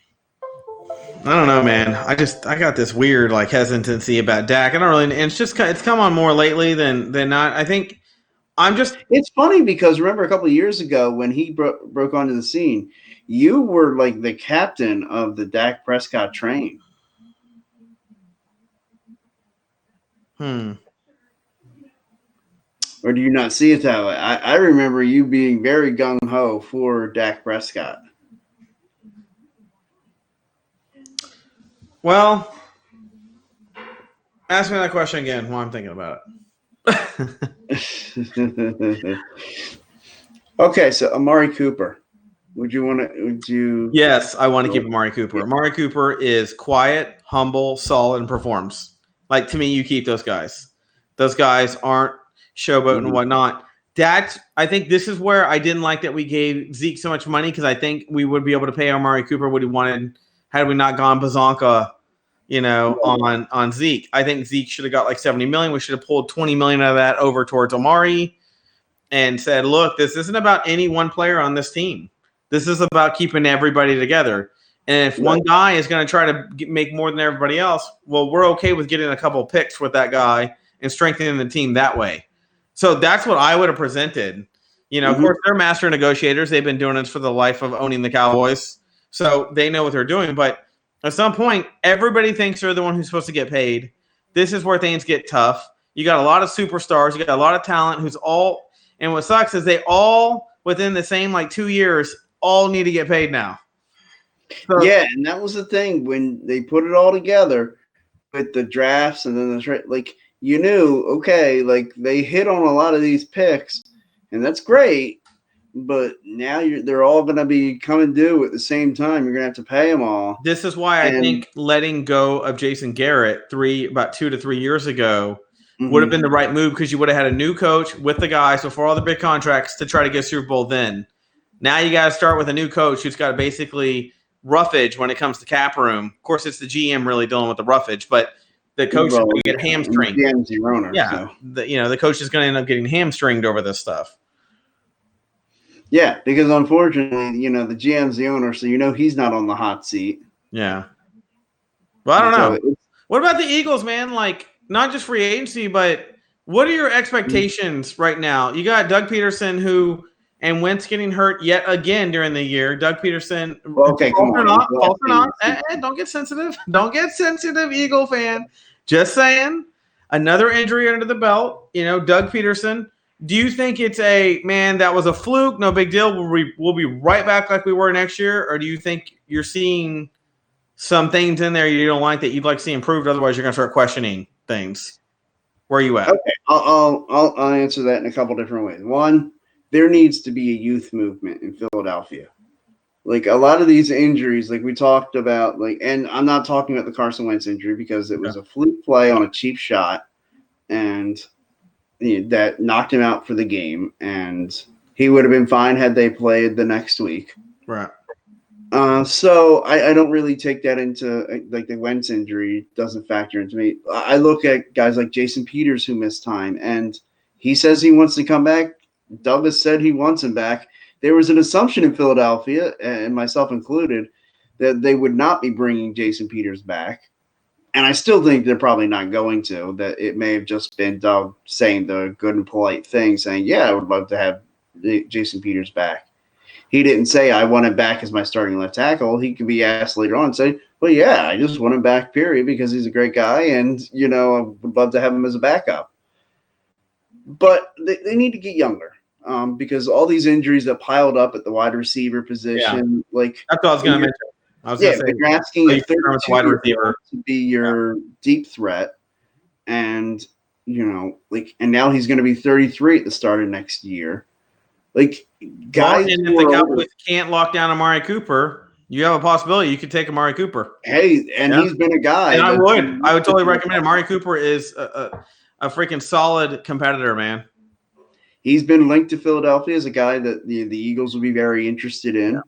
I don't know, man. I got this weird like hesitancy about Dak. I don't really, and it's come on more lately than not. I think it's funny because remember a couple of years ago when he broke onto the scene, you were like the captain of the Dak Prescott train. Or do you not see it that way? I remember you being very gung-ho for Dak Prescott. Well, ask me that question again while I'm thinking about it. Okay, so Amari Cooper. Would you? Yes, I want to keep Amari Cooper. Amari Cooper is quiet, humble, solid, and performs. Like, to me, you keep those guys. Those guys aren't showboat and whatnot. I think this is where I didn't like that we gave Zeke so much money, because I think we would be able to pay Amari Cooper what he wanted had we not gone Bazonka, on Zeke. I think Zeke should have got like $70 million. We should have pulled $20 million out of that over towards Amari and said, look, this isn't about any one player on this team. This is about keeping everybody together. And if one guy is going to try to make more than everybody else, well, we're okay with getting a couple of picks with that guy and strengthening the team that way. So that's what I would have presented. Of course, they're master negotiators. They've been doing this for the life of owning the Cowboys. So they know what they're doing. But at some point, everybody thinks they're the one who's supposed to get paid. This is where things get tough. You got a lot of superstars. You got a lot of talent and what sucks is they all, within the same 2 years, all need to get paid now. So, yeah, and that was the thing when they put it all together with the drafts and then the trade. You knew, okay, they hit on a lot of these picks, and that's great. but now they're all going to be coming due at the same time. You're going to have to pay them all. This is why I think letting go of Jason Garrett about 2 to 3 years ago would have been the right move, because you would have had a new coach with the guys before all the big contracts to try to get Super Bowl then. Now you got to start with a new coach who's got basically roughage when it comes to cap room. Of course, it's the GM really dealing with the roughage, but the coach is going to get hamstringed. The coach is going to end up getting hamstringed over this stuff. Yeah, because unfortunately, the GM's the owner, so he's not on the hot seat. Yeah. Well, I don't know. What about the Eagles, man? Like, not just free agency, but what are your expectations right now? You got Doug Peterson and Wentz getting hurt yet again during the year. Doug Peterson. Okay, come on. Don't get sensitive. Don't get sensitive, Eagle fan. Just saying. Another injury under the belt. Doug Peterson. Do you think it's that was a fluke, no big deal, we'll be right back like we were next year? Or do you think you're seeing some things in there you don't like that you'd like to see improved? Otherwise, you're going to start questioning things. Where are you at? Okay, I'll answer that in a couple different ways. One, there needs to be a youth movement in Philadelphia. Like, a lot of these injuries, like we talked about, and I'm not talking about the Carson Wentz injury because it was a fluke play on a cheap shot, and that knocked him out for the game, and he would have been fine had they played the next week. Right. So I don't really take that into the Wentz injury doesn't factor into me. I look at guys like Jason Peters who missed time, and he says he wants to come back. Doug has said he wants him back. There was an assumption in Philadelphia, and myself included, that they would not be bringing Jason Peters back. And I still think they're probably not going to, that it may have just been Doug saying the good and polite thing, saying, yeah, I would love to have Jason Peters back. He didn't say, I want him back as my starting left tackle. He could be asked later on and say, well, yeah, I just want him back, period, because he's a great guy, and, I would love to have him as a backup. But they need to get younger, because all these injuries that piled up at the wide receiver position, that's what I was going to mention. You're asking a 32-year-old to be your deep threat, and and now he's going to be 33 at the start of next year. Like, guys, and if the Cowboys can't lock down Amari Cooper, you have a possibility you could take Amari Cooper. Hey, and he's been a guy. And I would totally recommend Amari Cooper is a freaking solid competitor, man. He's been linked to Philadelphia as a guy that the Eagles will be very interested in. Yeah.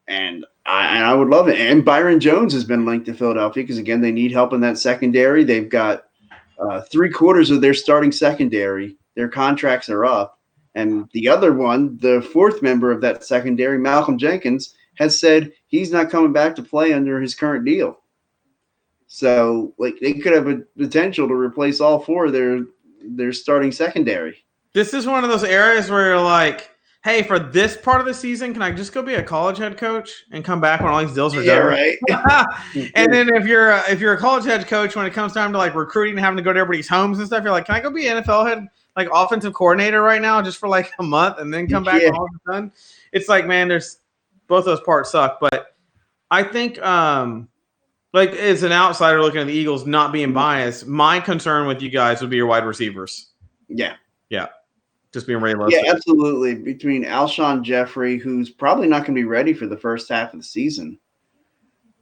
And I would love it. And Byron Jones has been linked to Philadelphia because, again, they need help in that secondary. They've got 3/4 of their starting secondary. Their contracts are up. And the other one, the fourth member of that secondary, Malcolm Jenkins, has said he's not coming back to play under his current deal. So, they could have a potential to replace all four of their starting secondary. This is one of those areas where you're like, hey, for this part of the season, can I just go be a college head coach and come back when all these deals are done? Right. And then if you're a college head coach, when it comes time to recruiting and having to go to everybody's homes and stuff, you're like, can I go be NFL head, offensive coordinator right now just for a month and then come back when all is done? It's like, man, there's both those parts suck. But I think as an outsider looking at the Eagles, not being biased, my concern with you guys would be your wide receivers. Yeah. Yeah. Just being realistic. Yeah, absolutely. Between Alshon Jeffrey, who's probably not going to be ready for the first half of the season.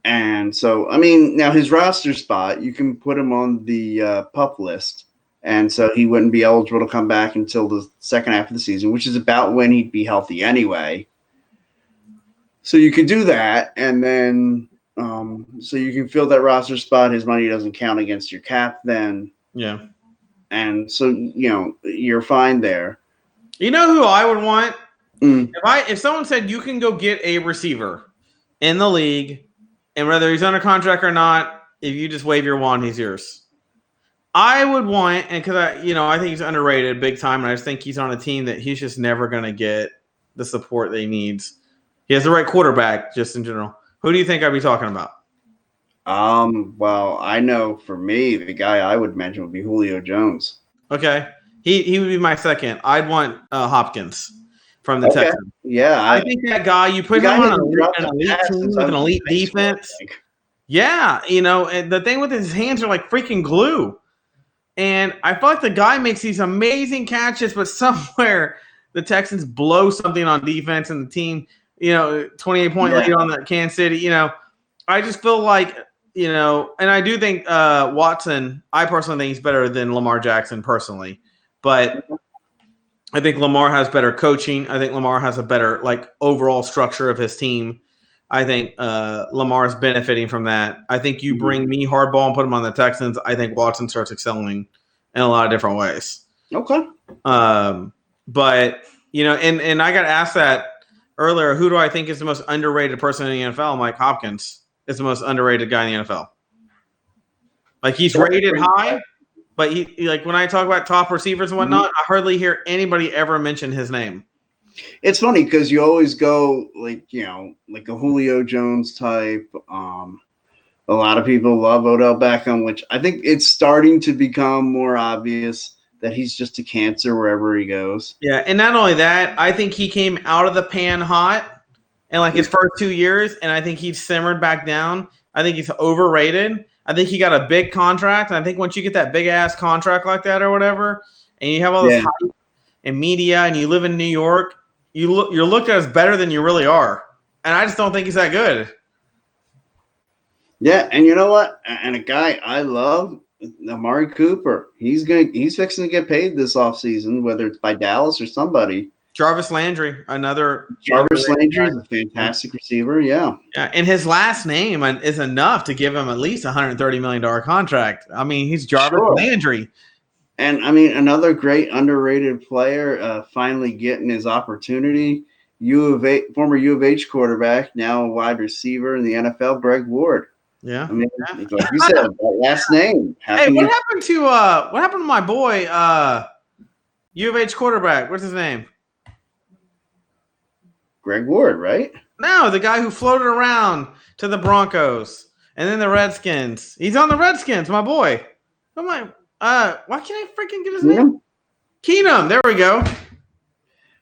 And so, now his roster spot, you can put him on the PUP list. And so he wouldn't be eligible to come back until the second half of the season, which is about when he'd be healthy anyway. So you could do that. And then, so you can fill that roster spot. His money doesn't count against your cap then. Yeah. And so, you're fine there. You know who I would want? If someone said you can go get a receiver in the league, and whether he's under contract or not, if you just wave your wand, he's yours. I would want, and because I think he's underrated big time, and I just think he's on a team that he's just never going to get the support that he needs. He has the right quarterback, just in general. Who do you think I'd be talking about? Well, I know for me, the guy I would mention would be Julio Jones. Okay. He would be my second. I'd want Hopkins from the Texans. Yeah. I think that guy, you put him on an elite team with an elite defense. Yeah. And the thing with his hands are like freaking glue. And I feel like the guy makes these amazing catches, but somewhere the Texans blow something on defense and the team, 28-point lead on the Kansas City. I just feel like, and I do think Watson, I personally think he's better than Lamar Jackson personally, but I think Lamar has better coaching. I think Lamar has a better overall structure of his team. I think Lamar is benefiting from that. I think you bring me hardball and put him on the Texans. I think Watson starts excelling in a lot of different ways. Okay. But and I got asked that earlier. Who do I think is the most underrated person in the NFL? I'm like, Hopkins is the most underrated guy in the NFL. He's rated high, but he when I talk about top receivers and whatnot, I hardly hear anybody ever mention his name. It's funny because you always go like a Julio Jones type. A lot of people love Odell Beckham, which I think it's starting to become more obvious that he's just a cancer wherever he goes. Yeah, and not only that, I think he came out of the pan hot in his first 2 years, and I think he simmered back down. I think he's overrated. I think he got a big contract, and I think once you get that big-ass contract like that or whatever, and you have all this hype and media, and you live in New York, you're looked at as better than you really are. And I just don't think he's that good. Yeah, and you know what? And a guy I love, Amari Cooper. He's fixing to get paid this offseason, whether it's by Dallas or somebody. Jarvis Landry, Jarvis Landry is a fantastic receiver, yeah. Yeah, and his last name is enough to give him at least a $130 million contract. I mean, he's Jarvis Landry. And, I mean, another great underrated player finally getting his opportunity, former U of H quarterback, now a wide receiver in the NFL, Greg Ward. Yeah. I mean, like you said, that last name. Hey, what happened to my boy, U of H quarterback? What's his name? Greg Ward, right? No, the guy who floated around to the Broncos and then the Redskins. He's on the Redskins, my boy. Why can't I freaking get his name? Keenum. There we go.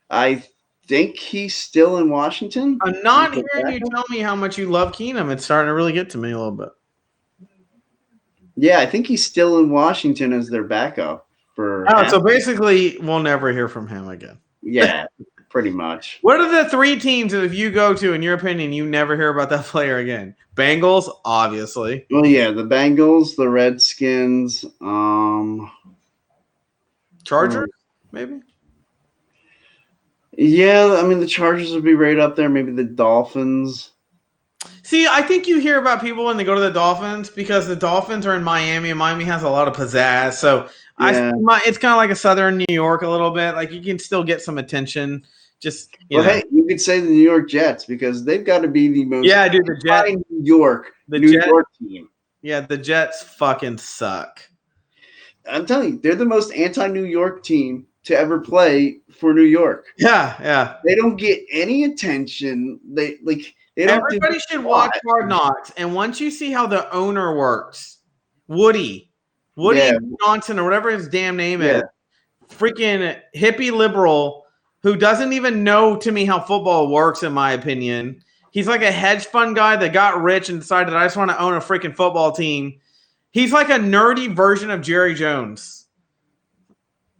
I think he's still in Washington. I'm not hearing you tell me how much you love Keenum. It's starting to really get to me a little bit. Yeah, I think he's still in Washington as their backup. So basically, we'll never hear from him again. Yeah, pretty much. What are the three teams that if you go to, in your opinion, you never hear about that player again? Bengals, obviously. Well, yeah, the Bengals, the Redskins, Chargers, maybe? Yeah, I mean, the Chargers would be right up there. Maybe the Dolphins. See, I think you hear about people when they go to the Dolphins because the Dolphins are in Miami, and Miami has a lot of pizzazz. So it's kind of like a Southern New York a little bit. You can still get some attention. Just hey, you could say the New York Jets because they've got to be the most the Jets, New York team. Yeah, the Jets fucking suck. I'm telling you, they're the most anti-New York team to ever play for New York. Yeah. They don't get any attention. They don't. Everybody should watch Hard Knocks, and once you see how the owner works, Woody Johnson or whatever his damn name is, freaking hippie liberal who doesn't even know to me how football works, in my opinion. He's like a hedge fund guy that got rich and decided, I just want to own a freaking football team. He's like a nerdy version of Jerry Jones.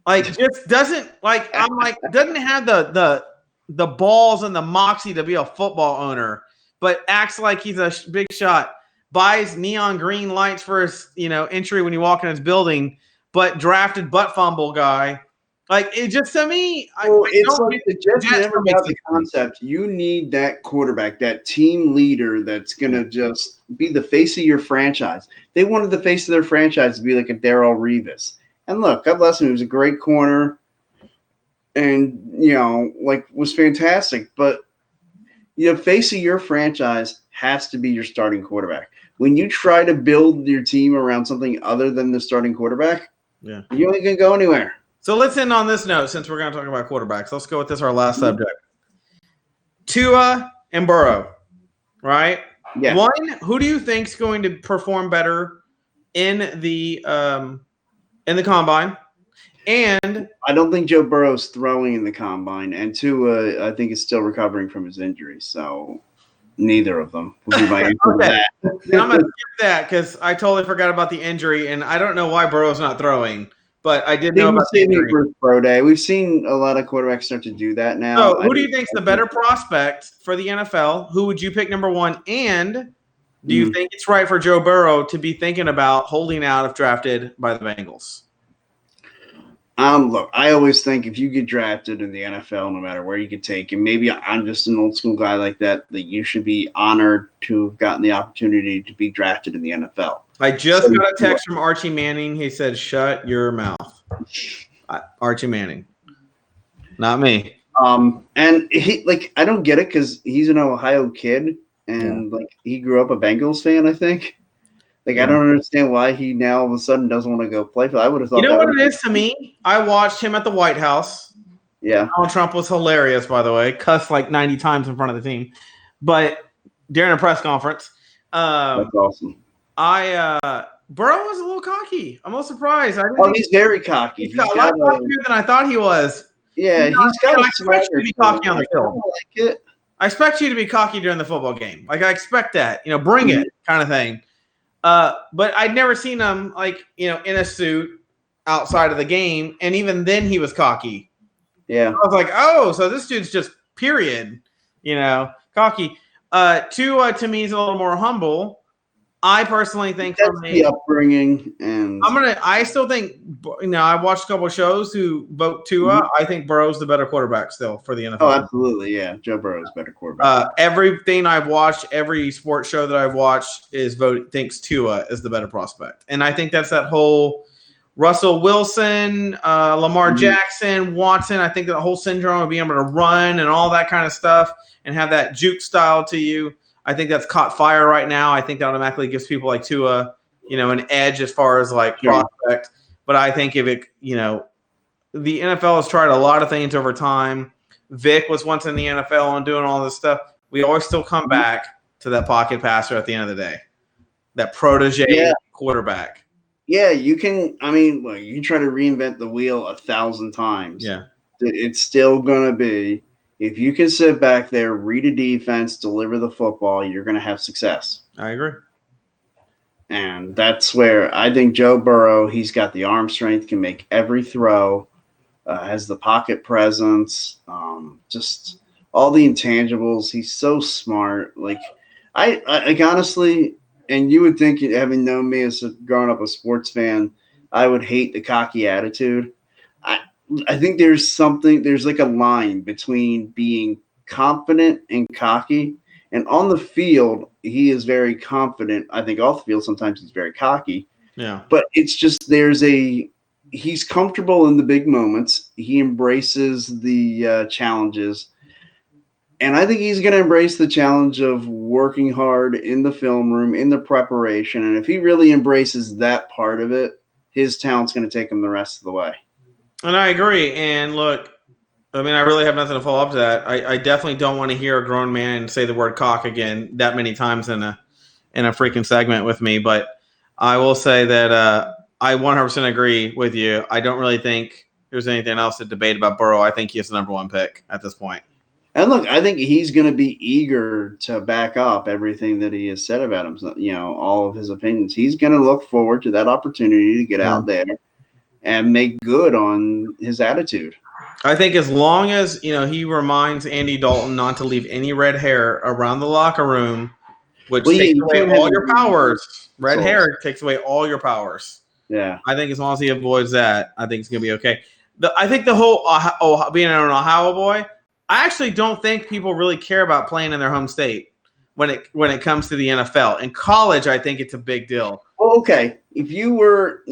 Just doesn't doesn't have the balls and the moxie to be a football owner, but acts like he's a big shot. Buys neon green lights for his entry when you walk in his building, but drafted butt fumble guy. It just to me, it's like the Jets never got the concept. You need that quarterback, that team leader that's gonna just be the face of your franchise. They wanted the face of their franchise to be like a Darrelle Revis. And look, God bless him, he was a great corner and was fantastic. But face of your franchise has to be your starting quarterback. When you try to build your team around something other than the starting quarterback, you ain't gonna go anywhere. So let's end on this note, since we're going to talk about quarterbacks. Let's go with this, our last subject. Tua and Burrow, right? Yeah. One, who do you think is going to perform better in the combine? And I don't think Joe Burrow's throwing in the combine, and Tua, I think, is still recovering from his injury. So neither of them would be my answer to that. I'm going to skip that because I totally forgot about the injury, and I don't know why Burrow's not throwing. But I did They know were about the saving injury. for pro day. We've seen a lot of quarterbacks start to do that now. So, who do you think's the better prospect for the NFL? Who would you pick number one? And do you think it's right for Joe Burrow to be thinking about holding out if drafted by the Bengals? Look, I always think if you get drafted in the NFL, no matter where you get taken, maybe I'm just an old school guy like that you should be honored to have gotten the opportunity to be drafted in the NFL. I just got a text from Archie Manning. He said, "Shut your mouth." Archie Manning, not me. And he I don't get it because he's an Ohio kid and he grew up a Bengals fan, I think. I don't understand why he now all of a sudden doesn't want to go play for. I would have thought. You know what it is to me? I watched him at the White House. Yeah, Donald Trump was hilarious, by the way. Cussed like 90 times in front of the team, but during a press conference, that's awesome. Burrow was a little cocky. I'm a little surprised. He's very cocky. He's got a lot cockier than I thought he was. Yeah, he's got. I expect you to be cocky on the field. It. I expect you to be cocky during the football game. I expect that. Bring it, kind of thing. But I'd never seen him in a suit outside of the game, and even then he was cocky. Yeah, I was like, oh, so this dude's just period, cocky. Tua to me is a little more humble. I personally think that's the upbringing, and I still think I watched a couple of shows who vote Tua. I think Burrow's the better quarterback still for the NFL. Oh, absolutely, yeah. Joe Burrow's better quarterback. Everything I've watched, every sports show that I've watched thinks Tua is the better prospect, and I think that's that whole Russell Wilson, Lamar Jackson, Watson. I think that whole syndrome of being able to run and all that kind of stuff and have that juke style to you. I think that's caught fire right now. I think that automatically gives people like Tua, an edge as far as prospect. But I think if it, the NFL has tried a lot of things over time. Vic was once in the NFL and doing all this stuff. We always still come back to that pocket passer at the end of the day, that protege quarterback. Yeah, you can. I mean, you try to reinvent the wheel 1,000 times. Yeah, it's still going to be. If you can sit back there, read a defense, deliver the football, you're going to have success. I agree. And that's where I think Joe Burrow, he's got the arm strength, can make every throw, has the pocket presence, just all the intangibles. He's so smart. I honestly, and you would think, having known me as growing up a sports fan, I would hate the cocky attitude. I think there's a line between being confident and cocky. And on the field, he is very confident. I think off the field, sometimes he's very cocky. Yeah. But it's just he's comfortable in the big moments. He embraces the challenges. And I think he's going to embrace the challenge of working hard in the film room, in the preparation. And if he really embraces that part of it, his talent's going to take him the rest of the way. And I agree. And look, I mean, I really have nothing to follow up to that. I definitely don't want to hear a grown man say the word cock again that many times in a freaking segment with me. But I will say that I 100% agree with you. I don't really think there's anything else to debate about Burrow. I think he's the number one pick at this point. And look, I think he's going to be eager to back up everything that he has said about him. All of his opinions. He's going to look forward to that opportunity to get out there and make good on his attitude. I think as long as, he reminds Andy Dalton not to leave any red hair around the locker room, which takes away all your powers. Red hair takes away all your powers. Yeah. I think as long as he avoids that, I think it's going to be okay. I think the whole being an Ohio boy, I actually don't think people really care about playing in their home state when it comes to the NFL. In college, I think it's a big deal. Well, okay. If you were,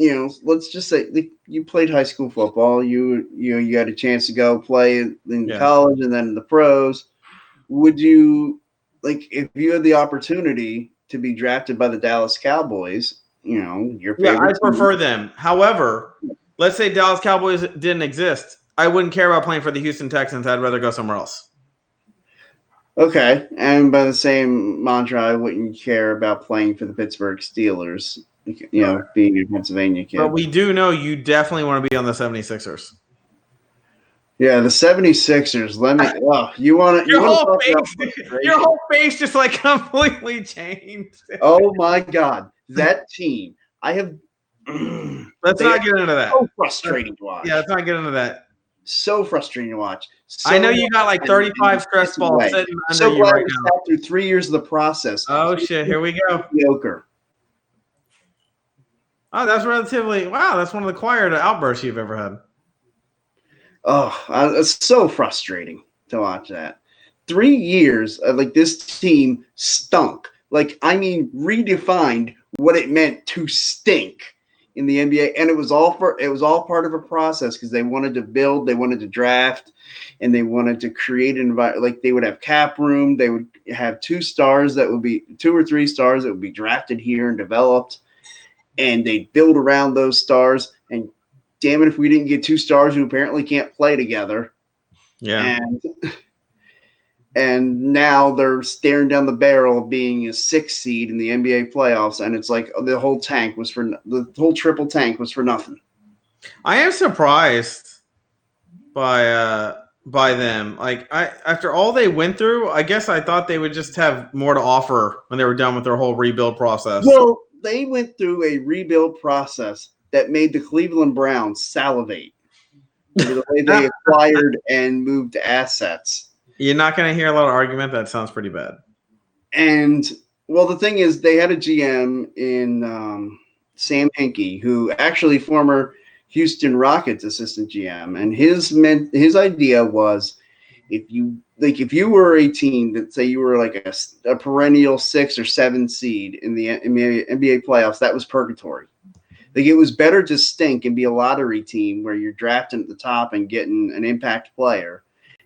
let's just say you played high school football, you had a chance to go play in college and then in the pros. Would you, if you had the opportunity to be drafted by the Dallas Cowboys, your favorite I prefer them. However, let's say Dallas Cowboys didn't exist. I wouldn't care about playing for the Houston Texans. I'd rather go somewhere else. Okay, and by the same mantra, I wouldn't care about playing for the Pittsburgh Steelers, being a Pennsylvania kid. But we do know you definitely want to be on the 76ers. Yeah, the 76ers. Your whole face just completely changed. Oh my God, that team! I have Let's not get into that. So frustrating to watch. Yeah, let's not get into that. So frustrating to watch. I know you got like 35 stress balls sitting under you right now. Through 3 years of the process. Oh shit! Here we go. Mediocre. Oh, that's relatively wow. That's one of the quiet outbursts you've ever had. Oh, it's so frustrating to watch that. 3 years of like this team stunk. Like, I mean, redefined what it meant to stink in the NBA, and it was all part of a process because they wanted to build, they wanted to draft, and they wanted to create an environment. Like, they would have cap room, they would have 2 or 3 stars that would be drafted here and developed, and they'd build around those stars. And damn it, if we didn't get 2 stars who apparently can't play together. Yeah. And now they're staring down the barrel of being a 6th seed in the NBA playoffs, and it's like the whole triple tank was for nothing. I am surprised by them. Like, after all they went through, I guess I thought they would just have more to offer when they were done with their whole rebuild process. Well, they went through a rebuild process that made the Cleveland Browns salivate over the way they acquired and moved assets. You're not going to hear a lot of argument. That sounds pretty bad. And, well, the thing is, they had a GM in Sam Hinkie, who actually former Houston Rockets assistant GM. And his idea was if you were a team that, say you were like a perennial 6 or 7 seed in the NBA playoffs, that was purgatory. Like, it was better to stink and be a lottery team where you're drafting at the top and getting an impact player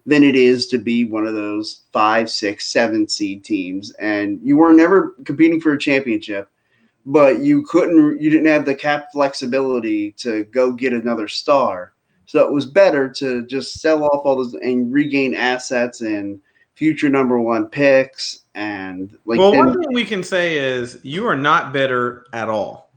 than it is to be one of those 5, 6, 7 seed teams. And you were never competing for a championship, but you didn't have the cap flexibility to go get another star. So it was better to just sell off all those and regain assets and future number 1 picks. And one thing we can say is you are not bitter at all.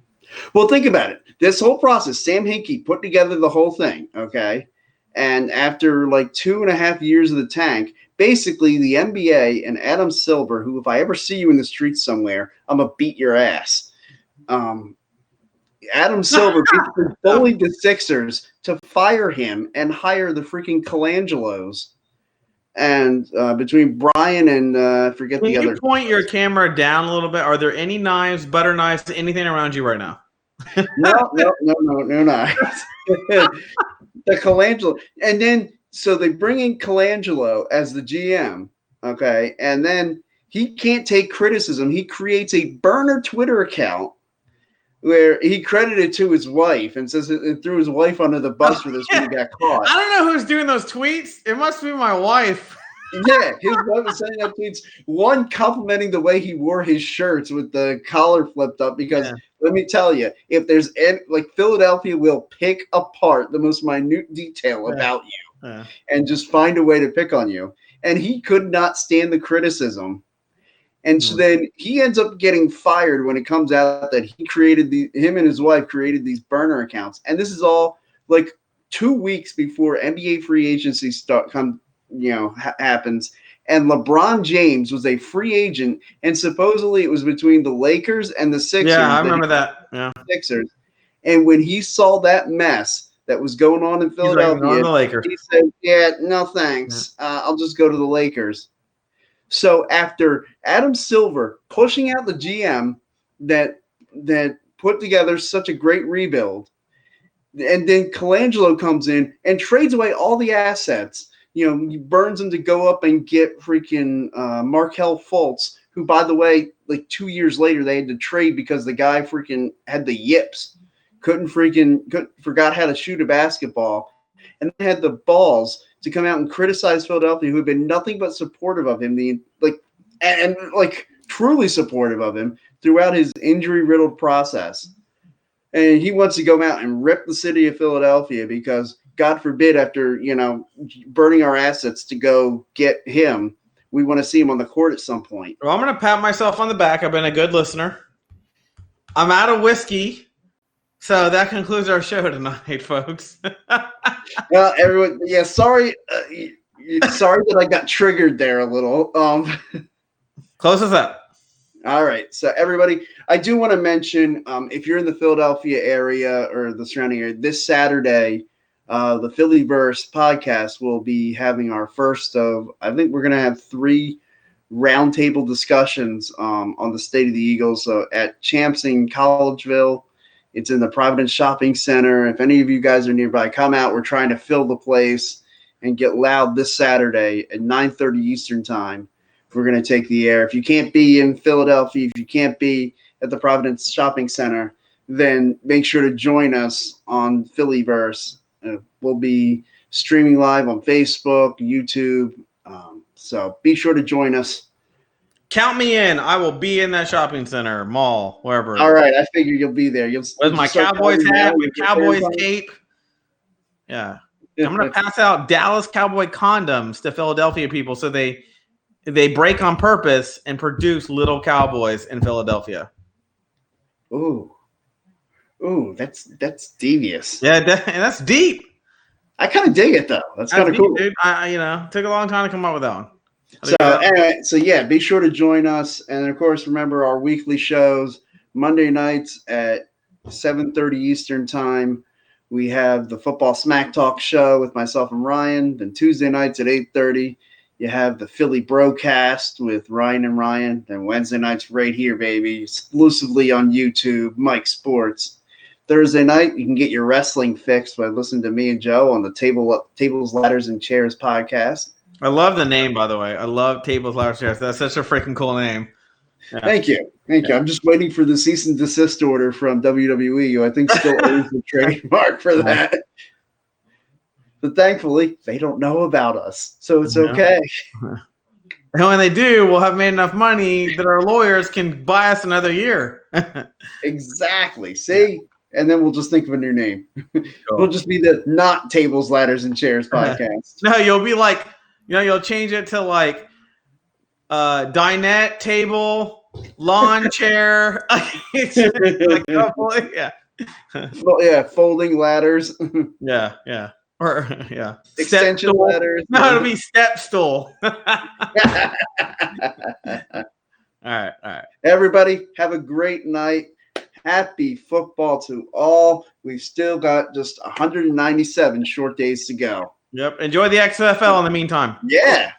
Well, think about it. This whole process, Sam Hinkie put together the whole thing, okay? And after like 2.5 years of the tank, basically the NBA and Adam Silver, who if I ever see you in the streets somewhere, I'm going to beat your ass. Adam Silver basically bullied the Sixers to fire him and hire the freaking Colangelos. And between Brian and forget the other. Can you point your camera down a little bit? Are there any knives, butter knives, anything around you right now? No knives. The Colangelo. And then, so they bring in Colangelo as the GM, okay? And then he can't take criticism. He creates a burner Twitter account where he credited to his wife and says it threw his wife under the bus for this when he got caught. I don't know who's doing those tweets. It must be my wife. Yeah, his wife was sending out tweets. One complimenting the way he wore his shirts with the collar flipped up because let me tell you, if there's Philadelphia will pick apart the most minute detail about you and just find a way to pick on you. And he could not stand the criticism. And so then he ends up getting fired when it comes out that him and his wife created these burner accounts. And this is all like 2 weeks before NBA free agency happens. And LeBron James was a free agent, and supposedly it was between the Lakers and the Sixers. Yeah, I remember that. Yeah, Sixers. And when he saw that mess that was going on in Philadelphia, he said, "Yeah, no thanks. I'll just go to the Lakers." So after Adam Silver pushing out the GM that put together such a great rebuild, and then Colangelo comes in and trades away all the assets. Burns him to go up and get freaking Markelle Fultz, who, by the way, like 2 years later, they had to trade because the guy freaking had the yips, forgot how to shoot a basketball, and had the balls to come out and criticize Philadelphia, who had been nothing but supportive of him, truly supportive of him throughout his injury-riddled process. And he wants to go out and rip the city of Philadelphia because, God forbid, after, burning our assets to go get him, we want to see him on the court at some point. Well, I'm going to pat myself on the back. I've been a good listener. I'm out of whiskey. So that concludes our show tonight, folks. Well, everyone, sorry that I got triggered there a little. Close us up. All right. So, everybody, I do want to mention if you're in the Philadelphia area or the surrounding area, this Saturday, the Phillyverse podcast will be having our first of, I think we're going to have 3 roundtable discussions on the state of the Eagles at Champs in Collegeville. It's in the Providence Shopping Center. If any of you guys are nearby, come out. We're trying to fill the place and get loud this Saturday at 9:30 Eastern Time. We're going to take the air. If you can't be in Philadelphia, if you can't be at the Providence Shopping Center, then make sure to join us on Phillyverse. We'll be streaming live on Facebook, YouTube. So be sure to join us. Count me in. I will be in that shopping center, mall, wherever. All right. I figure you'll be there. With my Cowboys hat, my Cowboys cape. Yeah. I'm going to pass out Dallas Cowboy condoms to Philadelphia people so they break on purpose and produce little cowboys in Philadelphia. Ooh, that's devious. Yeah, that's deep. I kind of dig it though. That's kind of cool, dude. Took a long time to come up with that one. So anyway, yeah, be sure to join us, and of course, remember our weekly shows Monday nights at 7:30 Eastern Time. We have the Football Smack Talk show with myself and Ryan. Then Tuesday nights at 8:30. You have the Philly Broadcast with Ryan and Ryan. Then Wednesday nights right here, baby, exclusively on YouTube, Mike Sports. Thursday night, you can get your wrestling fix by listening to me and Joe on the Tables, Ladders, and Chairs podcast. I love the name, by the way. I love Tables, Ladders, Chairs. That's such a freaking cool name. Yeah. Thank you. I'm just waiting for the cease and desist order from WWE, who I think still owns the trademark for that. But thankfully, they don't know about us, so it's okay. And when they do, we'll have made enough money that our lawyers can buy us another year. Exactly. See? And then we'll just think of a new name. Cool. We'll just be the Not Tables, Ladders, and Chairs podcast. No, you'll be like, you'll change it to like dinette table, lawn chair. Like, yeah. Well, yeah, folding ladders. Yeah. Or yeah, extension ladders. No, it'll be step stool. All right. Everybody, have a great night. Happy football to all. We've still got just 197 short days to go. Yep. Enjoy the XFL in the meantime. Yeah.